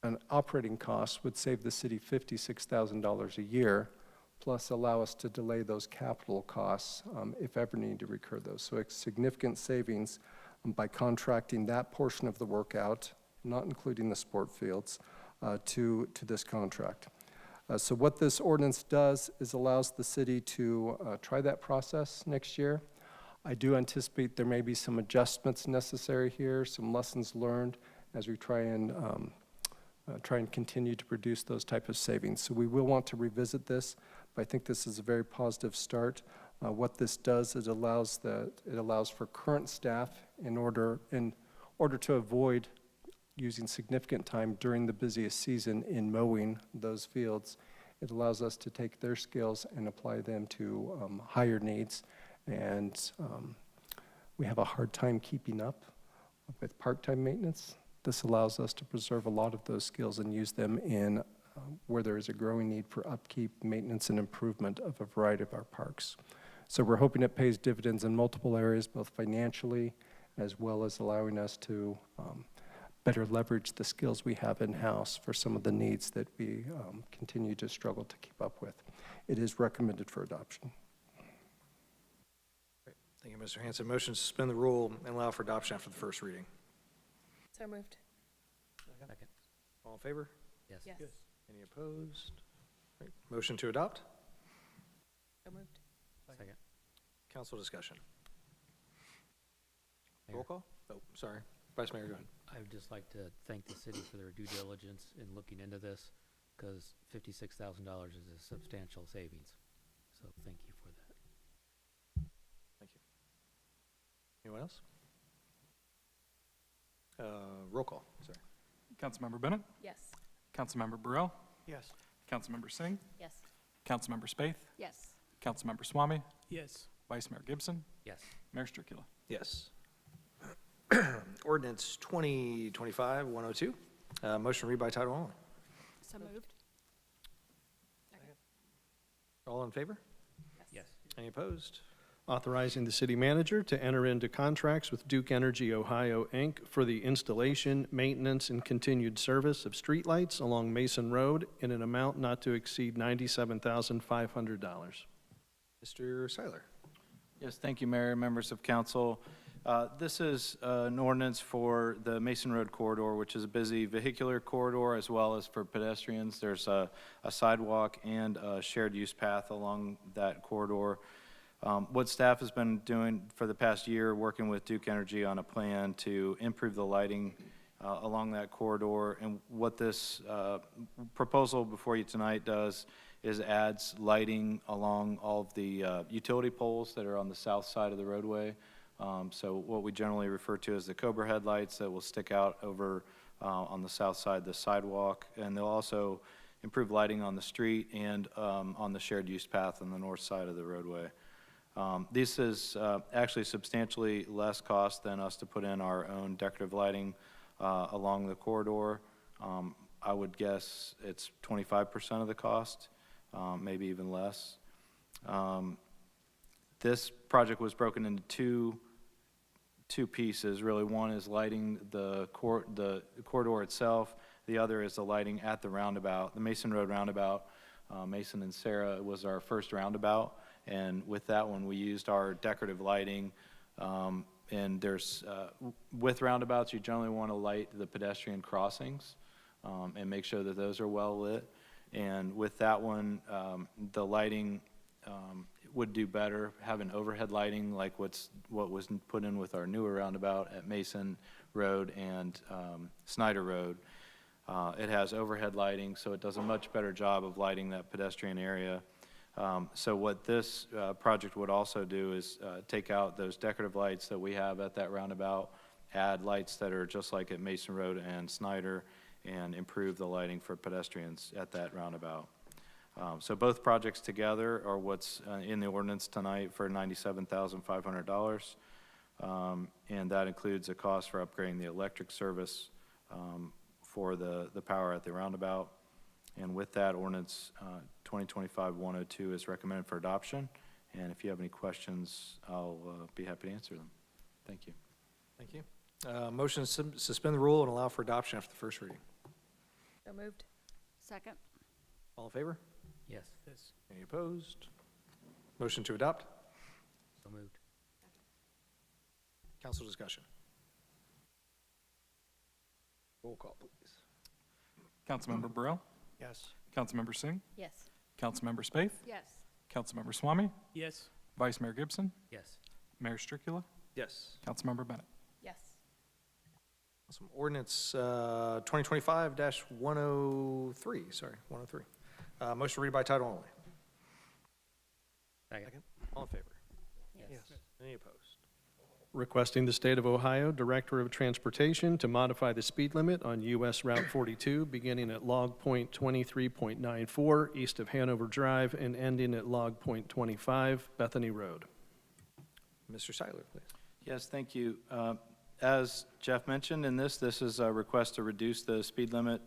Speaker 4: an operating cost would save the city $56,000 a year, plus allow us to delay those capital costs if ever need to recur those. So it's significant savings by contracting that portion of the work out, not including the sport fields, to this contract. So what this ordinance does is allows the city to try that process next year. I do anticipate there may be some adjustments necessary here, some lessons learned as we try and continue to produce those type of savings. So we will want to revisit this, but I think this is a very positive start. What this does is it allows for current staff in order to avoid using significant time during the busiest season in mowing those fields. It allows us to take their skills and apply them to higher needs. And we have a hard time keeping up with part-time maintenance. This allows us to preserve a lot of those skills and use them in where there is a growing need for upkeep, maintenance, and improvement of a variety of our parks. So we're hoping it pays dividends in multiple areas, both financially as well as allowing us to better leverage the skills we have in-house for some of the needs that we continue to struggle to keep up with. It is recommended for adoption.
Speaker 1: Great. Thank you, Mr. Hanson. Motion to suspend the rule and allow for adoption after the first reading.
Speaker 3: So moved.
Speaker 11: Second.
Speaker 1: All in favor?
Speaker 11: Yes.
Speaker 3: Yes.
Speaker 1: Any opposed? Great. Motion to adopt?
Speaker 3: So moved.
Speaker 11: Second.
Speaker 1: Council discussion.
Speaker 11: Mayor.
Speaker 1: Roll call? Oh, sorry. Vice Mayor, go ahead.
Speaker 11: I would just like to thank the city for their due diligence in looking into this, because $56,000 is a substantial savings. So thank you for that.
Speaker 1: Thank you. Anyone else? Roll call, sorry.
Speaker 2: Councilmember Bennett,
Speaker 3: Yes.
Speaker 2: Councilmember Burrell,
Speaker 12: Yes.
Speaker 2: Councilmember Singh,
Speaker 3: Yes.
Speaker 2: Councilmember Spaeth,
Speaker 3: Yes.
Speaker 2: Councilmember Swamy,
Speaker 13: Yes.
Speaker 2: Vice Mayor Gibson,
Speaker 11: Yes.
Speaker 2: Mayor Stricula.
Speaker 1: Yes. Ordinance 2025-102. Motion to read by title only.
Speaker 3: So moved.
Speaker 1: All in favor?
Speaker 11: Yes.
Speaker 1: Any opposed?
Speaker 8: Authorizing the city manager to enter into contracts with Duke Energy Ohio, Inc. for the installation, maintenance, and continued service of streetlights along Mason Road in an amount not to exceed $97,500.
Speaker 1: Mr. Seiler.
Speaker 17: Yes, thank you, Mayor, members of council. This is an ordinance for the Mason Road corridor, which is a busy vehicular corridor as well as for pedestrians. There's a sidewalk and a shared use path along that corridor. What staff has been doing for the past year, working with Duke Energy on a plan to improve the lighting along that corridor. And what this proposal before you tonight does is adds lighting along all of the utility poles that are on the south side of the roadway. So what we generally refer to as the Cobra headlights that will stick out over on the south side of the sidewalk. And they'll also improve lighting on the street and on the shared use path on the north side of the roadway. This is actually substantially less cost than us to put in our own decorative lighting along the corridor. I would guess it's 25% of the cost, maybe even less. This project was broken into two pieces, really. One is lighting the corridor itself. The other is the lighting at the roundabout, the Mason Road roundabout. Mason and Sarah was our first roundabout, and with that one, we used our decorative lighting. And there's, with roundabouts, you generally want to light the pedestrian crossings and make sure that those are well lit. And with that one, the lighting would do better, having overhead lighting like what was put in with our newer roundabout at Mason Road and Snyder Road. It has overhead lighting, so it does a much better job of lighting that pedestrian area. So what this project would also do is take out those decorative lights that we have at that roundabout, add lights that are just like at Mason Road and Snyder, and improve the lighting for pedestrians at that roundabout. So both projects together are what's in the ordinance tonight for $97,500. And that includes a cost for upgrading the electric service for the power at the roundabout. And with that, ordinance 2025-102 is recommended for adoption. And if you have any questions, I'll be happy to answer them. Thank you.
Speaker 1: Thank you. Motion to suspend the rule and allow for adoption after the first reading.
Speaker 3: So moved.
Speaker 5: Second.
Speaker 1: All in favor?
Speaker 11: Yes.
Speaker 13: Yes.
Speaker 1: Any opposed? Motion to adopt.
Speaker 11: So moved.
Speaker 1: Council discussion. Roll call, please.
Speaker 2: Councilmember Burrell,
Speaker 12: Yes.
Speaker 2: Councilmember Singh,
Speaker 3: Yes.
Speaker 2: Councilmember Spaeth,
Speaker 5: Yes.
Speaker 2: Councilmember Swamy,
Speaker 13: Yes.
Speaker 2: Vice Mayor Gibson,
Speaker 11: Yes.
Speaker 2: Mayor Stricula,
Speaker 1: Yes.
Speaker 2: Councilmember Bennett.
Speaker 3: Yes.
Speaker 1: Awesome. Ordinance 2025-103, sorry, 103. Motion to read by title only.
Speaker 11: Second.
Speaker 1: All in favor?
Speaker 12: Yes.
Speaker 1: Any opposed?
Speaker 8: Requesting the State of Ohio Director of Transportation to modify the speed limit on US Route 42, beginning at log point 23.94 east of Hanover Drive and ending at log point 25 Bethany Road.
Speaker 1: Mr. Seiler, please.
Speaker 17: Yes, thank you. As Jeff mentioned in this is a request to reduce the speed limit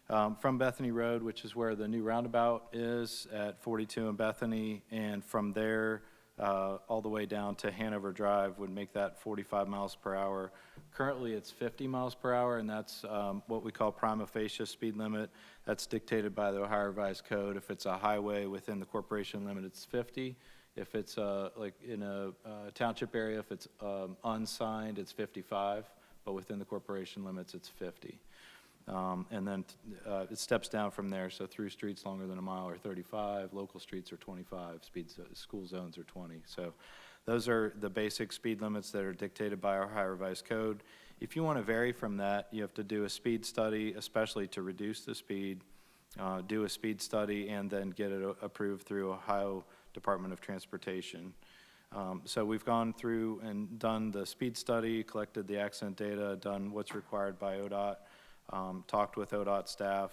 Speaker 17: from Bethany Road, which is where the new roundabout is at 42 in Bethany, and from there all the way down to Hanover Drive would make that 45 miles per hour. Currently, it's 50 miles per hour, and that's what we call prima facie speed limit. That's dictated by the Ohio Revised Code. If it's a highway within the corporation limit, it's 50. If it's like in a township area, if it's unsigned, it's 55, but within the corporation limits, it's 50. And then it steps down from there, so through streets longer than a mile are 35, local streets are 25, school zones are 20. So those are the basic speed limits that are dictated by our Ohio Revised Code. If you want to vary from that, you have to do a speed study, especially to reduce the speed, do a speed study, and then get it approved through Ohio Department of Transportation. So we've gone through and done the speed study, collected the accident data, done what's required by ODOT, talked with ODOT staff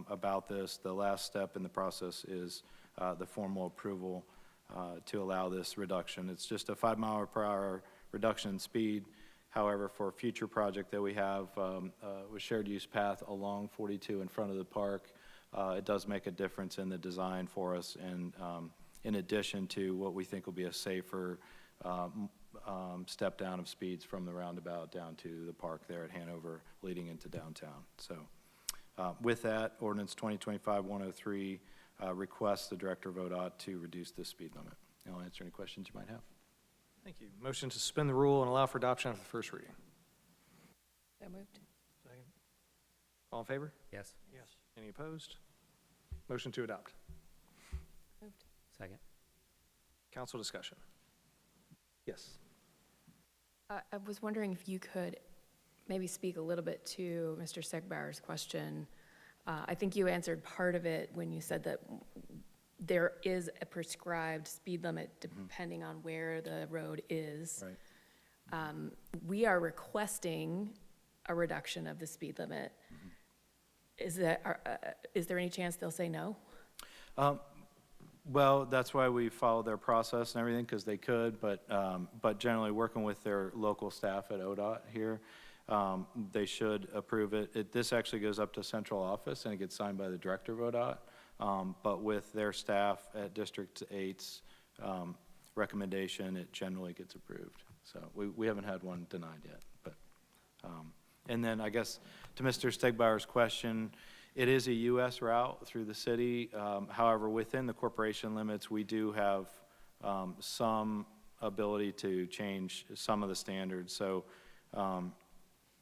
Speaker 17: about this. The last step in the process is the formal approval to allow this reduction. It's just a 5 mile per hour reduction in speed. However, for a future project that we have with shared use path along 42 in front of the park, it does make a difference in the design for us, and in addition to what we think will be a safer step down of speeds from the roundabout down to the park there at Hanover leading into downtown. So with that, ordinance 2025-103 requests the director of ODOT to reduce the speed limit. And I'll answer any questions you might have.
Speaker 1: Thank you. Motion to suspend the rule and allow for adoption on the first reading.
Speaker 3: So moved.
Speaker 1: All in favor?
Speaker 11: Yes.
Speaker 12: Yes.
Speaker 1: Any opposed? Motion to adopt.
Speaker 3: Moved.
Speaker 11: Second.
Speaker 1: Council discussion. Yes.
Speaker 3: I was wondering if you could maybe speak a little bit to Mr. Stegbauer's question. I think you answered part of it when you said that there is a prescribed speed limit depending on where the road is.
Speaker 17: Right.
Speaker 3: We are requesting a reduction of the speed limit. Is there any chance they'll say no?
Speaker 17: Well, that's why we follow their process and everything, because they could, but generally working with their local staff at ODOT here, they should approve it. This actually goes up to central office and it gets signed by the director of ODOT, but with their staff at District 8's recommendation, it generally gets approved. So we haven't had one denied yet, but, and then I guess to Mr. Stegbauer's question, it is a U.S. route through the city. However, within the corporation limits, we do have some ability to change some of the standards. So I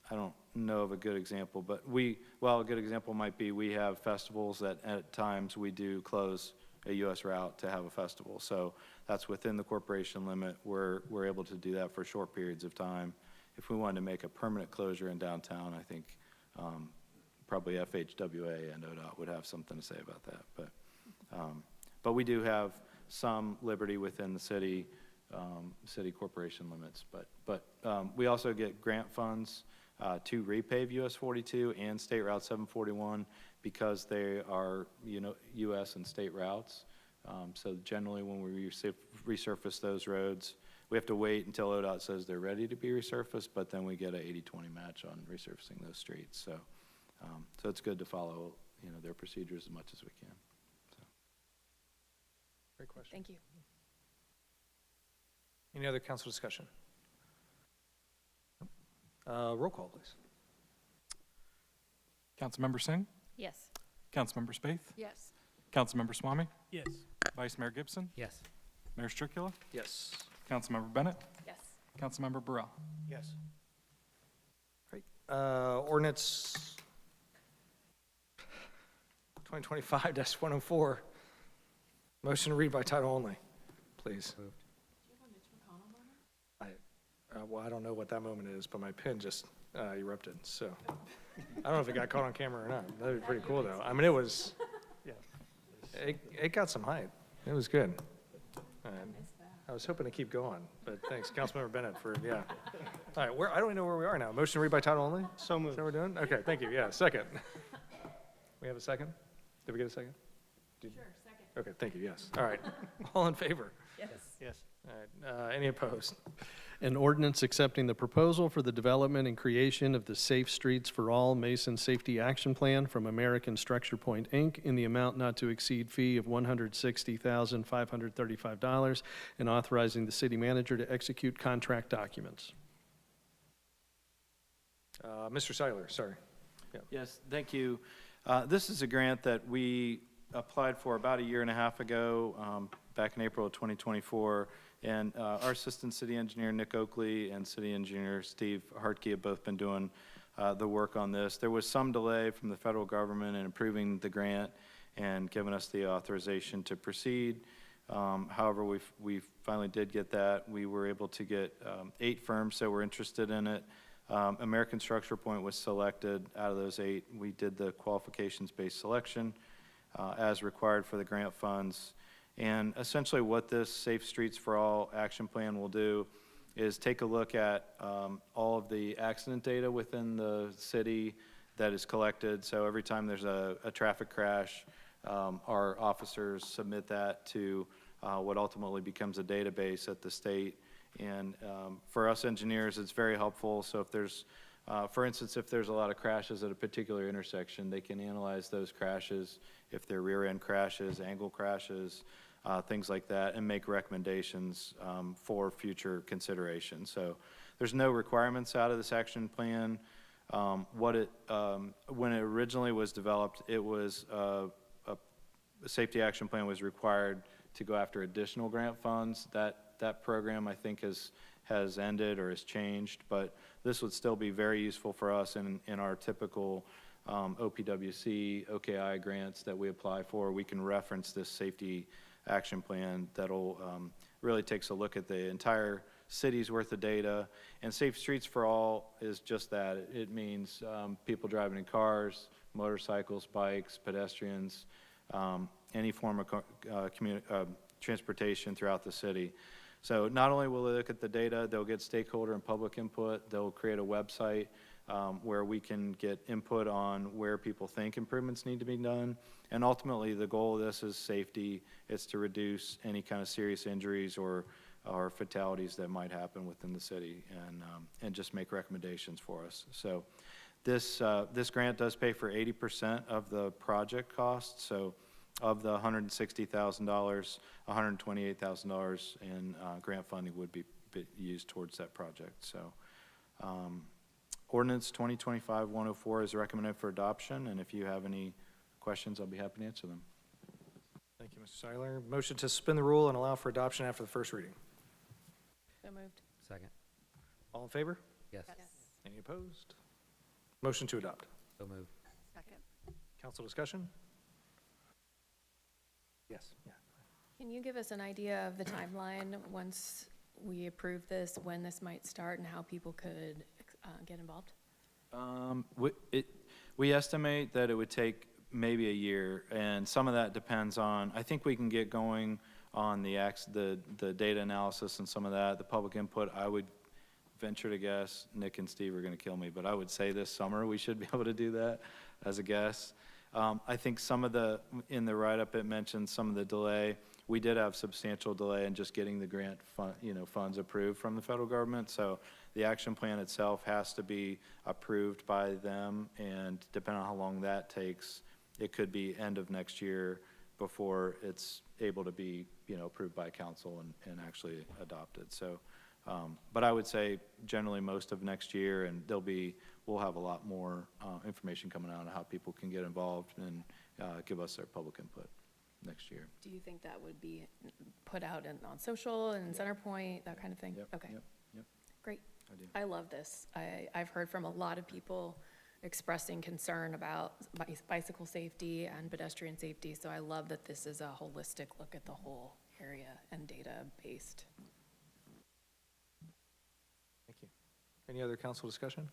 Speaker 17: don't know of a good example, but a good example might be we have festivals that at times we do close a U.S. route to have a festival. So that's within the corporation limit. We're able to do that for short periods of time. If we wanted to make a permanent closure in downtown, I think probably FHWA and ODOT would have something to say about that. But we do have some liberty within the city corporation limits. But we also get grant funds to repave US 42 and State Route 741 because they are US and state routes. So generally when we resurface those roads, we have to wait until ODOT says they're ready to be resurfaced, but then we get a 80-20 match on resurfacing those streets. So it's good to follow, their procedures as much as we can. So.
Speaker 1: Great question.
Speaker 3: Thank you.
Speaker 1: Any other council discussion? Roll call, please.
Speaker 2: Councilmember Singh,
Speaker 10: Yes.
Speaker 2: Councilmember Spaeth,
Speaker 3: Yes.
Speaker 2: Councilmember Swamy,
Speaker 13: Yes.
Speaker 2: Vice Mayor Gibson,
Speaker 11: Yes.
Speaker 2: Mayor Stricula,
Speaker 1: Yes.
Speaker 2: Councilmember Bennett,
Speaker 3: Yes.
Speaker 2: Councilmember Burrell.
Speaker 12: Yes.
Speaker 1: Great. Ordinance 2025-104. Motion to read by title only, please. I don't know what that moment is, but my pen just erupted, so. I don't know if it got caught on camera or not. That'd be pretty cool, though. I mean, it got some height. It was good. I was hoping to keep going, but thanks, Councilmember Bennett, for, yeah. All right, I don't even know where we are now. Motion to read by title only?
Speaker 12: So moved.
Speaker 1: Is that what we're doing? Okay, thank you. Yeah, second. We have a second? Did we get a second? Sure, second. Okay, thank you, yes. All right. All in favor?
Speaker 3: Yes.
Speaker 12: Yes.
Speaker 1: All right, any opposed?
Speaker 8: An ordinance accepting the proposal for the development and creation of the Safe Streets for All Mason Safety Action Plan from American Structure Point, Inc. in the amount not to exceed fee of $160,535 and authorizing the city manager to execute contract documents.
Speaker 1: Mr. Seiler, sorry. Yeah.
Speaker 17: Yes, thank you. This is a grant that we applied for about a year and a half ago, back in April of 2024. And our assistant city engineer, Nick Oakley, and city engineer, Steve Hartke, have both been doing the work on this. There was some delay from the federal government in approving the grant and giving us the authorization to proceed. However, we finally did get that. We were able to get 8 firms that were interested in it. American Structure Point was selected. Out of those 8, we did the qualifications-based selection as required for the grant funds. And essentially what this Safe Streets for All action plan will do is take a look at all of the accident data within the city that is collected. So every time there's a traffic crash, our officers submit that to what ultimately becomes a database at the state. And for us engineers, it's very helpful. So if there's, for instance, if there's a lot of crashes at a particular intersection, they can analyze those crashes, if they're rear end crashes, angle crashes, things like that, and make recommendations for future consideration. So there's no requirements out of this action plan. When it originally was developed, it was a safety action plan was required to go after additional grant funds. That program, I think, has ended or has changed, but this would still be very useful for us in our typical OPWC, OKI grants that we apply for. We can reference this safety action plan that'll really takes a look at the entire city's worth of data. And Safe Streets for All is just that. It means people driving in cars, motorcycles, bikes, pedestrians, any form of transportation throughout the city. So not only will they look at the data, they'll get stakeholder and public input. They'll create a website where we can get input on where people think improvements need to be done. And ultimately, the goal of this is safety. It's to reduce any kind of serious injuries or fatalities that might happen within the city, and just make recommendations for us. So this grant does pay for 80% of the project cost. So of the $160,000, $128,000 in grant funding would be used towards that project. So Ordinance 2025-104 is recommended for adoption, and if you have any questions, I'll be happy to answer them.
Speaker 1: Thank you, Mr. Seiler. Motion to suspend the rule and allow for adoption after the first reading.
Speaker 3: So moved.
Speaker 11: Second.
Speaker 1: All in favor?
Speaker 11: Yes.
Speaker 1: Any opposed? Motion to adopt.
Speaker 11: So moved.
Speaker 3: Second.
Speaker 1: Council discussion? Yes. Yeah.
Speaker 3: Can you give us an idea of the timeline once we approve this, when this might start and how people could get involved?
Speaker 17: We estimate that it would take maybe a year, and some of that depends on, I think we can get going on the data analysis and some of that, the public input. I would venture to guess, Nick and Steve are going to kill me, but I would say this summer we should be able to do that as a guess. I think in the write-up it mentioned some of the delay. We did have substantial delay in just getting the grant funds approved from the federal government. So the action plan itself has to be approved by them, and depending on how long that takes, it could be end of next year before it's able to be approved by council and actually adopted. So, but I would say generally most of next year, and we'll have a lot more information coming out on how people can get involved and give us their public input next year.
Speaker 3: Do you think that would be put out on social and Centerpoint, that kind of thing?
Speaker 17: Yep,
Speaker 3: Okay.
Speaker 17: Yep.
Speaker 3: Great.
Speaker 17: I do.
Speaker 3: I love this. I've heard from a lot of people expressing concern about bicycle safety and pedestrian safety, so I love that this is a holistic look at the whole area and data-based.
Speaker 1: Thank you. Any other council discussion?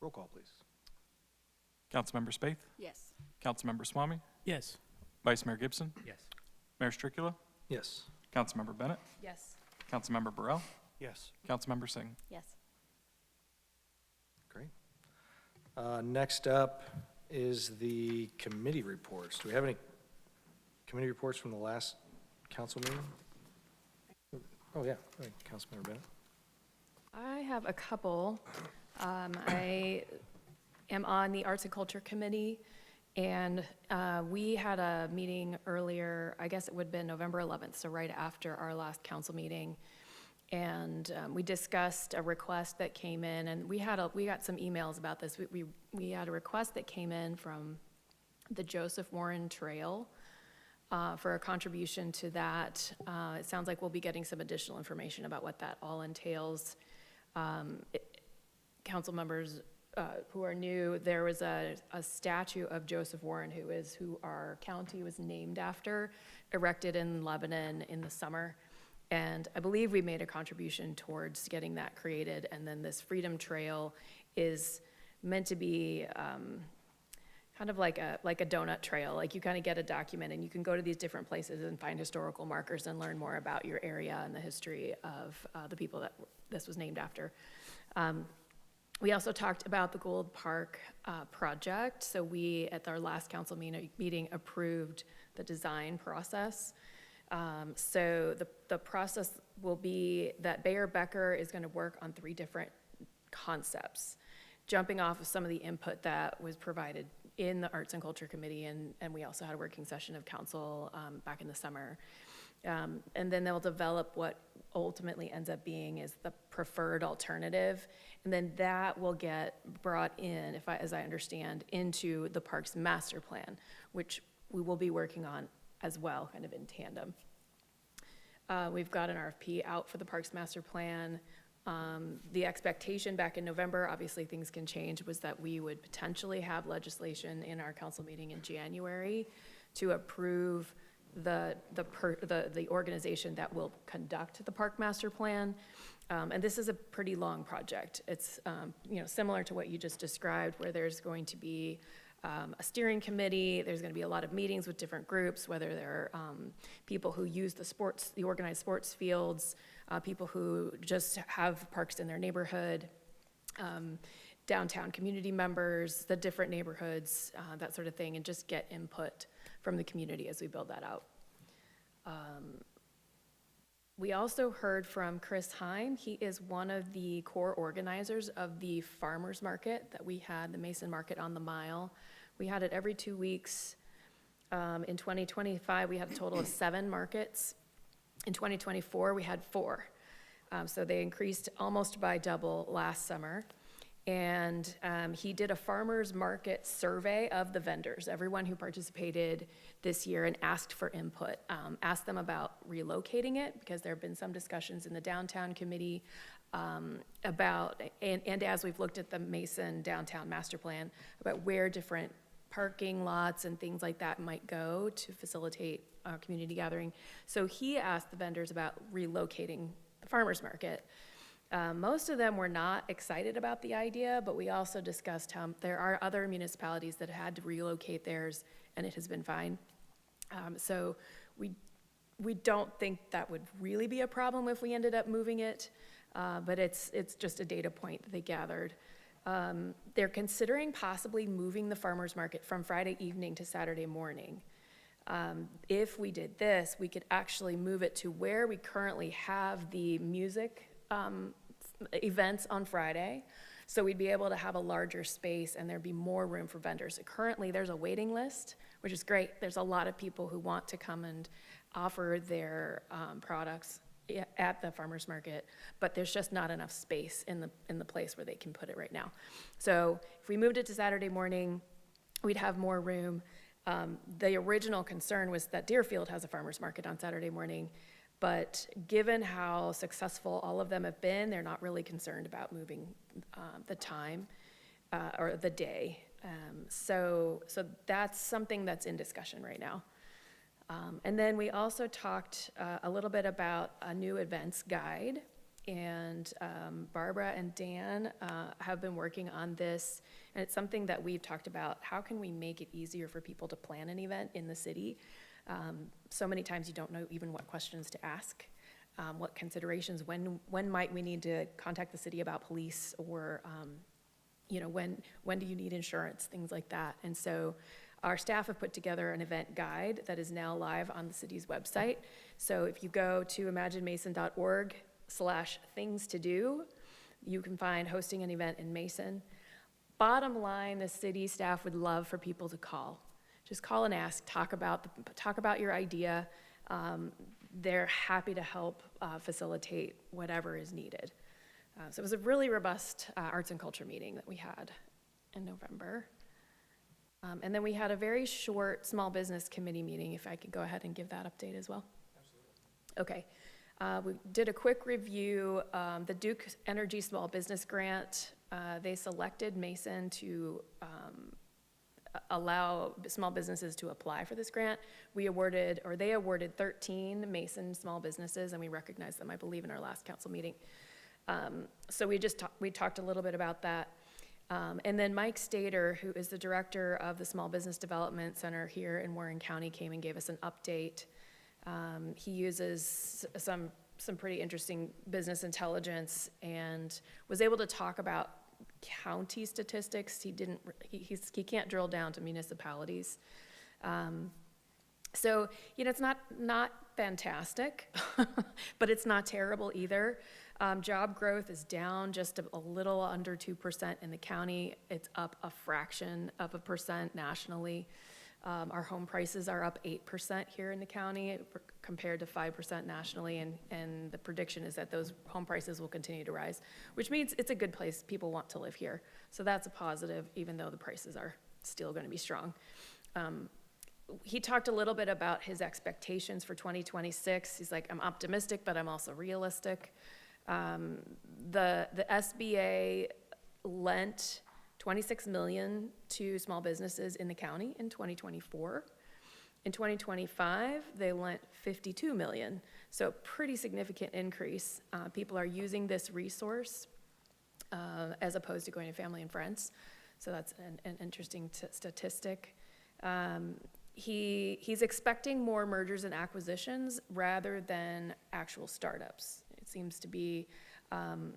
Speaker 1: Roll call, please.
Speaker 2: Councilmember Spaeth?
Speaker 5: Yes.
Speaker 2: Councilmember Swamy?
Speaker 13: Yes.
Speaker 2: Vice Mayor Gibson?
Speaker 11: Yes.
Speaker 2: Mayor Stricula?
Speaker 1: Yes.
Speaker 2: Councilmember Bennett?
Speaker 3: Yes.
Speaker 2: Councilmember Burrell?
Speaker 12: Yes.
Speaker 2: Councilmember Singh?
Speaker 3: Yes.
Speaker 1: Great. Next up is the committee reports. Do we have any committee reports from the last council meeting? Oh, yeah, Councilmember Bennett.
Speaker 3: I have a couple. I am on the Arts and Culture Committee, and we had a meeting earlier, I guess it would have been November 11th, so right after our last council meeting. And we discussed a request that came in, and we got some emails about this. We had a request that came in from the Joseph Warren Trail for a contribution to that. It sounds like we'll be getting some additional information about what that all entails. Council members who are new, there was a statue of Joseph Warren, who our county was named after, erected in Lebanon in the summer. And I believe we made a contribution towards getting that created. And then this Freedom Trail is meant to be kind of like a donut trail. Like you kind of get a document and you can go to these different places and find historical markers and learn more about your area and the history of the people that this was named after. We also talked about the Gould Park project. So we, at our last council meeting, approved the design process. So the process will be that Bayer Becker is going to work on 3 different concepts, jumping off of some of the input that was provided in the Arts and Culture Committee, and we also had a working session of council back in the summer. And then they'll develop what ultimately ends up being is the preferred alternative, and then that will get brought in, as I understand, into the park's master plan, which we will be working on as well, kind of in tandem. We've got an RFP out for the parks master plan. The expectation back in November, obviously things can change, was that we would potentially have legislation in our council meeting in January to approve the organization that will conduct the park master plan. And this is a pretty long project. It's similar to what you just described, where there's going to be a steering committee. There's going to be a lot of meetings with different groups, whether they're people who use the organized sports fields, people who just have parks in their neighborhood, downtown community members, the different neighborhoods, that sort of thing, and just get input from the community as we build that out. We also heard from Chris Heim. He is one of the core organizers of the farmers market that we had, the Mason Market on the Mile. We had it every 2 weeks. In 2025, we had a total of 7 markets. In 2024, we had 4. So they increased almost by double last summer. And he did a farmers market survey of the vendors, everyone who participated this year, and asked for input, asked them about relocating it, because there have been some discussions in the downtown committee about, and as we've looked at the Mason downtown master plan, about where different parking lots and things like that might go to facilitate community gathering. So he asked the vendors about relocating the farmers market. Most of them were not excited about the idea, but we also discussed how there are other municipalities that had to relocate theirs, and it has been fine. So we don't think that would really be a problem if we ended up moving it, but it's just a data point that they gathered. They're considering possibly moving the farmers market from Friday evening to Saturday morning. If we did this, we could actually move it to where we currently have the music events on Friday. So we'd be able to have a larger space and there'd be more room for vendors. Currently, there's a waiting list, which is great. There's a lot of people who want to come and offer their products at the farmers market, but there's just not enough space in the place where they can put it right now. So if we moved it to Saturday morning, we'd have more room. The original concern was that Deerfield has a farmers market on Saturday morning, but given how successful all of them have been, they're not really concerned about moving the time or the day. So that's something that's in discussion right now. And then we also talked a little bit about a new events guide, and Barbara and Dan have been working on this, and it's something that we've talked about. How can we make it easier for people to plan an event in the city? So many times you don't know even what questions to ask, what considerations, when might we need to contact the city about police, or when do you need insurance, things like that. And so Our staff have put together an event guide that is now live on the city's website. So if you go to imaginemason.org/things-to-do, you can find hosting an event in Mason. Bottom line, the city staff would love for people to call. Just call and ask, talk about your idea. They're happy to help facilitate whatever is needed. So it was a really robust arts and culture meeting that we had in November. And then we had a very short small business committee meeting, if I could go ahead and give that update as well. Absolutely. Okay. We did a quick review. The Duke Energy Small Business Grant, they selected Mason to allow small businesses to apply for this grant. They awarded 13 Mason small businesses, and we recognized them, I believe, in our last council meeting. So we talked a little bit about that. And then Mike Stater, who is the director of the Small Business Development Center here in Warren County, came and gave us an update. He uses some pretty interesting business intelligence and was able to talk about county statistics. He can't drill down to municipalities. So, it's not fantastic, but it's not terrible either. Job growth is down just a little under 2% in the county. It's up a fraction of a percent nationally. Our home prices are up 8% here in the county compared to 5% nationally, and the prediction is that those home prices will continue to rise, which means it's a good place. People want to live here. So that's a positive, even though the prices are still going to be strong. He talked a little bit about his expectations for 2026. He's like, I'm optimistic, but I'm also realistic. The SBA lent $26 million to small businesses in the county in 2024. In 2025, they lent $52 million, so pretty significant increase. People are using this resource as opposed to going to family and friends, so that's an interesting statistic. He's expecting more mergers and acquisitions rather than actual startups. It seems to be,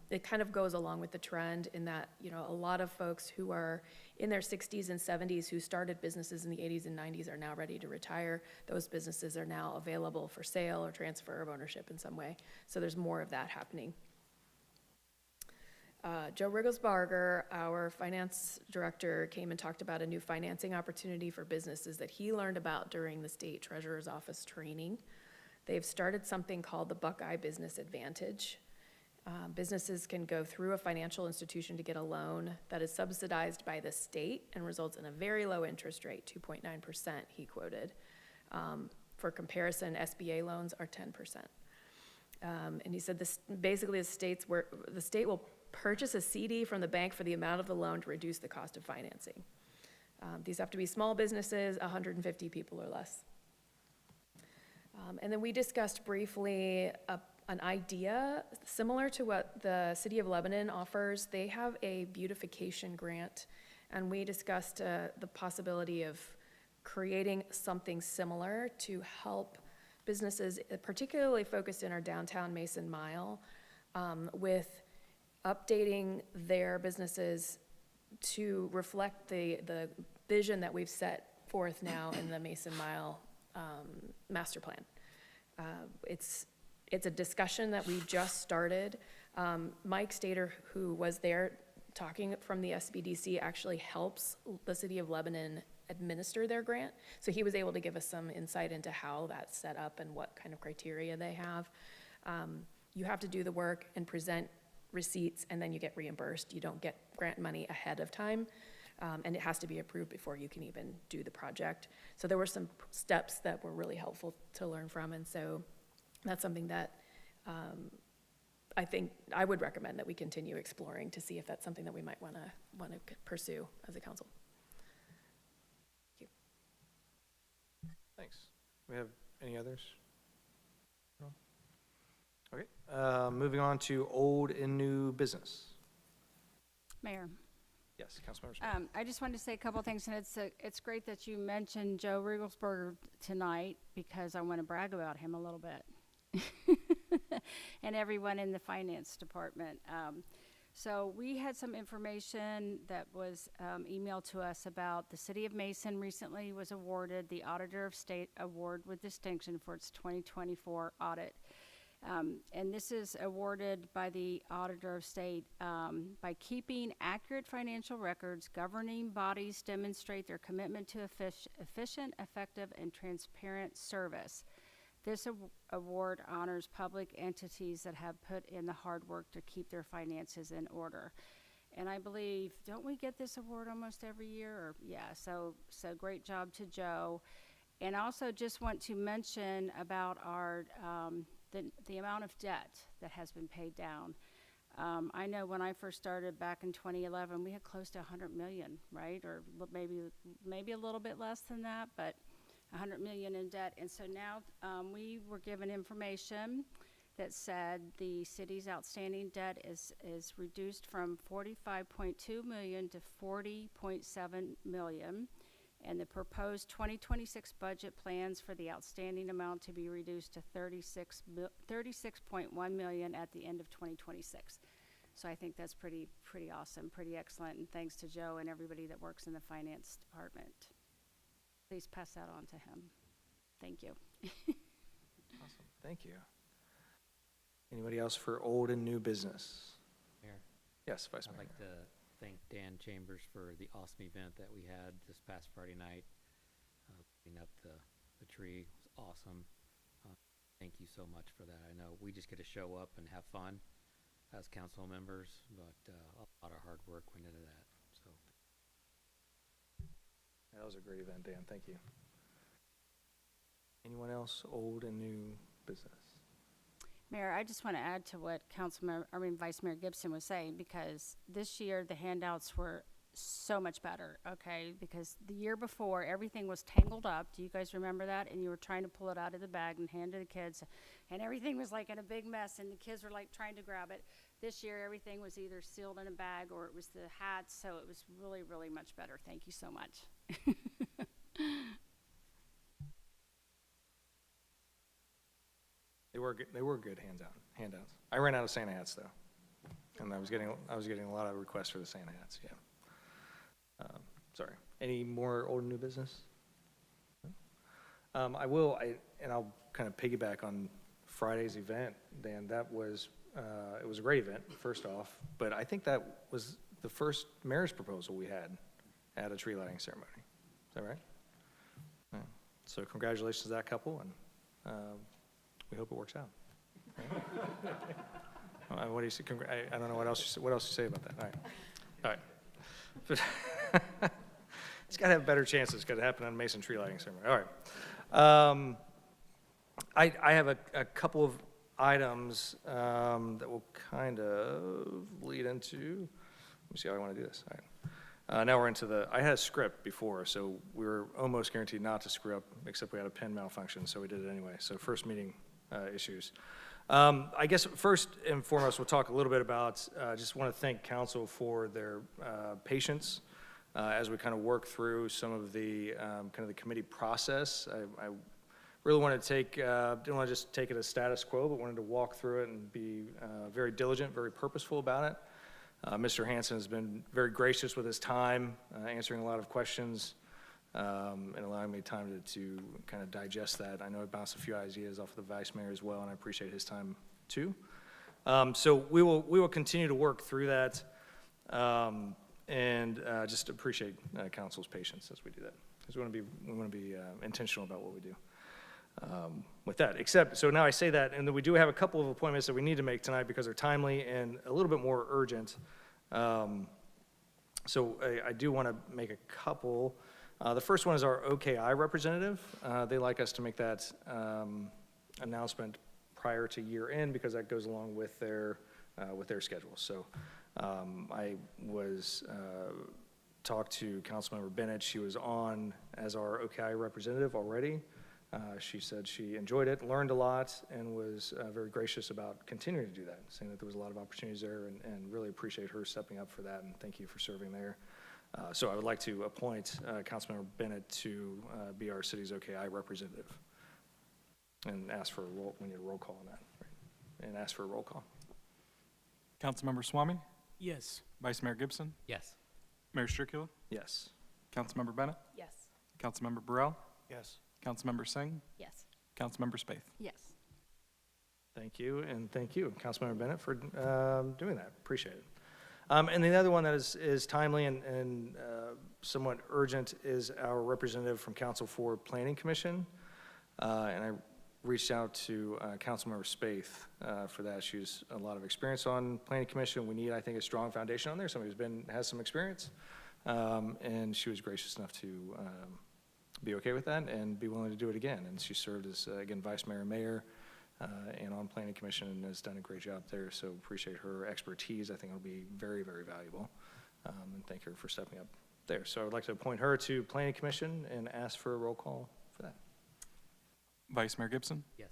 Speaker 3: it kind of goes along with the trend in that, a lot of folks who are in their 60s and 70s who started businesses in the 80s and 90s are now ready to retire. Those businesses are now available for sale or transfer of ownership in some way. So there's more of that happening. Joe Rigglesbarger, our finance director, came and talked about a new financing opportunity for businesses that he learned about during the state treasurer's office training. They've started something called the Buckeye Business Advantage. Businesses can go through a financial institution to get a loan that is subsidized by the state and results in a very low interest rate, 2.9%, he quoted. For comparison, SBA loans are 10%. And he said basically the state will purchase a CD from the bank for the amount of the loan to reduce the cost of financing. These have to be small businesses, 150 people or less. And then we discussed briefly an idea similar to what the City of Lebanon offers. They have a beautification grant, and we discussed the possibility of creating something similar to help businesses, particularly focused in our downtown Mason Mile, with updating their businesses to reflect the vision that we've set forth now in the Mason Mile master plan. It's a discussion that we just started. Mike Stater, who was there talking from the SBDC, actually helps the City of Lebanon administer their grant. So he was able to give us some insight into how that's set up and what kind of criteria they have. You have to do the work and present receipts, and then you get reimbursed. You don't get grant money ahead of time, and it has to be approved before you can even do the project. So there were some steps that were really helpful to learn from, and so that's something that I think I would recommend that we continue exploring to see if that's something that we might want to pursue as a council. Thank you.
Speaker 1: Thanks. We have any others? No? Okay. Moving on to old and new business.
Speaker 5: Mayor.
Speaker 1: Yes, Councilmember Smith.
Speaker 5: I just wanted to say a couple things, and it's great that you mentioned Joe Rigglesbarger tonight because I want to brag about him a little bit. And everyone in the finance department. So we had some information that was emailed to us about the City of Mason recently was awarded the Auditor of State Award with distinction for its 2024 audit. And this is awarded by the Auditor of State by keeping accurate financial records. Governing bodies demonstrate their commitment to efficient, effective, and transparent service. This award honors public entities that have put in the hard work to keep their finances in order. And I believe, don't we get this award almost every year? Or, yeah, so great job to Joe. And also just want to mention about our the amount of debt that has been paid down. I know when I first started back in 2011, we had close to 100 million, right? Or maybe a little bit less than that, but 100 million in debt. And so now we were given information that said the city's outstanding debt is reduced from 45.2 million to 40.7 million. And the proposed 2026 budget plans for the outstanding amount to be reduced to 36.1 million at the end of 2026. So I think that's pretty awesome, pretty excellent, and thanks to Joe and everybody that works in the finance department. Please pass that on to him. Thank you.
Speaker 1: Awesome, thank you. Anybody else for old and new business?
Speaker 11: Mayor,
Speaker 1: Yes, Vice
Speaker 11: I'd
Speaker 1: Mayor.
Speaker 11: like to thank Dan Chambers for the awesome event that we had this past Friday night. Putting up the tree was awesome. Thank you so much for that. I know we just get to show up and have fun as council members, but a lot of hard work went into that. So
Speaker 1: That was a great event, Dan, thank you. Anyone else, old and new business?
Speaker 5: Mayor, I just want to add to what Vice Mayor Gibson was saying, because this year the handouts were so much better, okay? Because the year before, everything was tangled up. Do you guys remember that? And you were trying to pull it out of the bag and hand it to the kids, and everything was like in a big mess, and the kids were like trying to grab it. This year, everything was either sealed in a bag or it was the hats, so it was really, really much better. Thank you so much.
Speaker 1: They were good handouts. I ran out of Santa hats though, and I was getting a lot of requests for the Santa hats. Yeah. Sorry. Any more old and new business? I'll kind of piggyback on Friday's event, Dan. That was it was a great event, first off, but I think that was the first mayor's proposal we had at a tree lighting ceremony. Is that right? Yeah. So congratulations to that couple, and we hope it works out. What do you say? I don't know what else you say about that. All right. But it's got to have better chances. It's got to happen on Mason tree lighting ceremony. All right. I have a couple of items that will kind of lead into. Let me see how I want to do this. All right. Now we're into I had a script before, so we were almost guaranteed not to screw up, except we had a pen malfunction, so we did it anyway. So first meeting issues. I guess first and foremost, we'll talk a little bit about, just want to thank council for their patience as we kind of work through some of the kind of the committee process. I really wanted to didn't want to just take it as status quo, but wanted to walk through it and be very diligent, very purposeful about it. Mr. Hanson has been very gracious with his time, answering a lot of questions, and allowing me time to kind of digest that. I know I bounced a few ideas off of the vice mayor as well, and I appreciate his time too. So we will continue to work through that, and just appreciate council's patience as we do that, because we want to be intentional about what we do. With that, so now I say that, and then we do have a couple of appointments that we need to make tonight because they're timely and a little bit more urgent. So I do want to make a couple. The first one is our OKI representative. They like us to make that announcement prior to year end because that goes along with their schedule. So I was talked to Councilmember Bennett. She was on as our OKI representative already. She said she enjoyed it, learned a lot, and was very gracious about continuing to do that, saying that there was a lot of opportunities there, and really appreciate her stepping up for that, and thank you for serving there. So I would like to appoint Councilmember Bennett to be our city's OKI representative, and ask for we need a roll call on that, right? And ask for a roll call.
Speaker 2: Councilmember Swamy,
Speaker 13: Yes.
Speaker 2: Vice Mayor Gibson,
Speaker 11: Yes.
Speaker 2: Mayor Stricula,
Speaker 1: Yes.
Speaker 2: Councilmember Bennett,
Speaker 3: Yes.
Speaker 2: Councilmember Burrell,
Speaker 12: Yes.
Speaker 2: Councilmember Singh,
Speaker 3: Yes.
Speaker 2: Councilmember Spaeth.
Speaker 3: Yes.
Speaker 1: Thank you, and thank you, Councilmember Bennett, for doing that. Appreciate it. And the other one that is timely and somewhat urgent is our representative from Council for Planning Commission. And I reached out to Councilmember Spaeth for that. She's a lot of experience on Planning Commission. We need, I think, a strong foundation on there, somebody who's has some experience. And she was gracious enough to be okay with that and be willing to do it again. And she served as, again, Vice Mayor and Mayor, and on Planning Commission, and has done a great job there, so appreciate her expertise. I think it'll be very, very valuable, and thank her for stepping up there. So I would like to appoint her to Planning Commission and ask for a roll call for that.
Speaker 2: Vice Mayor Gibson,
Speaker 11: Yes.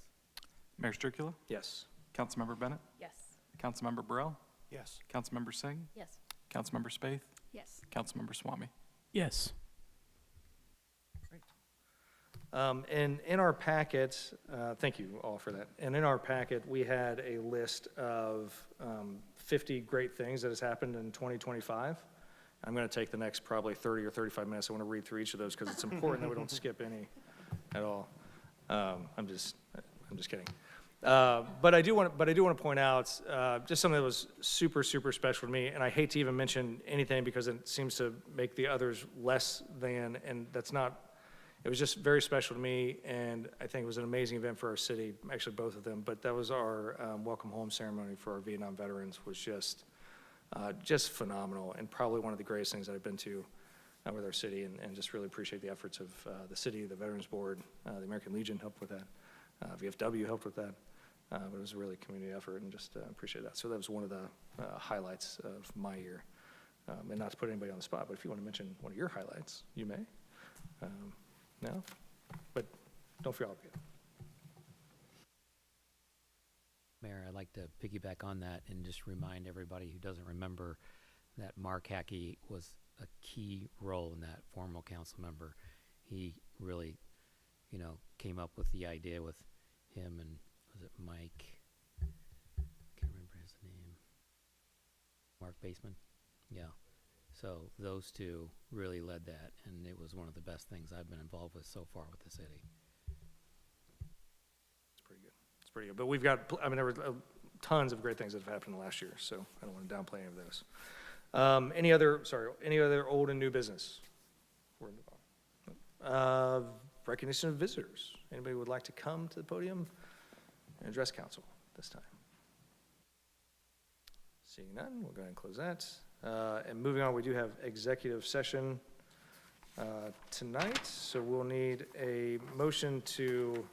Speaker 2: Mayor Stricula,
Speaker 1: Yes.
Speaker 2: Councilmember Bennett,
Speaker 3: Yes.
Speaker 2: Councilmember Burrell,
Speaker 12: Yes.
Speaker 2: Councilmember Singh,
Speaker 3: Yes.
Speaker 2: Councilmember Spaeth,
Speaker 3: Yes.
Speaker 2: Councilmember Swamy.
Speaker 13: Yes.
Speaker 1: And in our packet, thank you all for that. And in our packet, we had a list of 50 great things that has happened in 2025. I'm going to take the next probably 30 or 35 minutes. I want to read through each of those because it's important that we don't skip any at all. I'm just kidding. But I do want to point out just something that was super, super special to me. And I hate to even mention anything because it seems to make the others less than, and that's not. It was just very special to me, and I think it was an amazing event for our city, actually both of them. But that was our welcome home ceremony for our Vietnam veterans, was just phenomenal, and probably one of the greatest things that I've been to with our city, and just really appreciate the efforts of the city, the Veterans Board, the American Legion helped with that, VFW helped with that, but it was a really community effort, and just appreciate that. So that was one of the highlights of my year, and not to put anybody on the spot, but if you want to mention one of your highlights, you may. No? But don't feel obligated.
Speaker 11: Mayor, I'd like to piggyback on that and just remind everybody who doesn't remember that Mark Hackey was a key role in that, former council member. He really, came up with the idea with him and, was it Mike? Can't remember his name. Mark Baseman? Yeah. So those two really led that, and it was one of the best things I've been involved with so far with the city.
Speaker 1: It's pretty good. It's pretty good. But we've got, there were tons of great things that have happened in the last year, so I don't want to downplay any of those. Any other old and new business? We're in the bottom. Recognition of visitors. Anybody would like to come to the podium and address council this time? Seeing none, we'll go ahead and close that. And moving on, we do have executive session tonight, so we'll need a motion to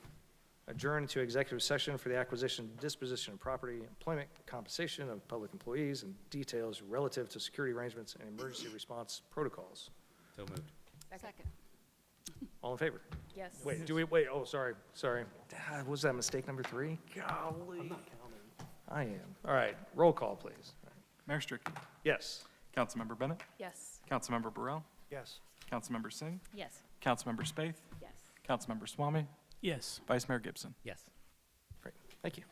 Speaker 1: adjourn to executive session for the acquisition, disposition of property, employment, compensation of public employees, and details relative to security arrangements and emergency response protocols.
Speaker 11: So moved.
Speaker 3: Second.
Speaker 1: All in favor?
Speaker 3: Yes.
Speaker 1: Wait, oh, sorry. Was that mistake number 3? Golly. I'm not counting. I am. All right, roll call, please.
Speaker 2: Mayor Stricula,
Speaker 1: Yes.
Speaker 2: Councilmember Bennett,
Speaker 3: Yes.
Speaker 2: Councilmember Burrell,
Speaker 12: Yes.
Speaker 2: Councilmember Singh,
Speaker 3: Yes.
Speaker 2: Councilmember Spaeth,
Speaker 3: Yes.
Speaker 2: Councilmember Swamy,
Speaker 13: Yes.
Speaker 2: Vice Mayor Gibson.
Speaker 11: Yes.
Speaker 1: Great, thank you.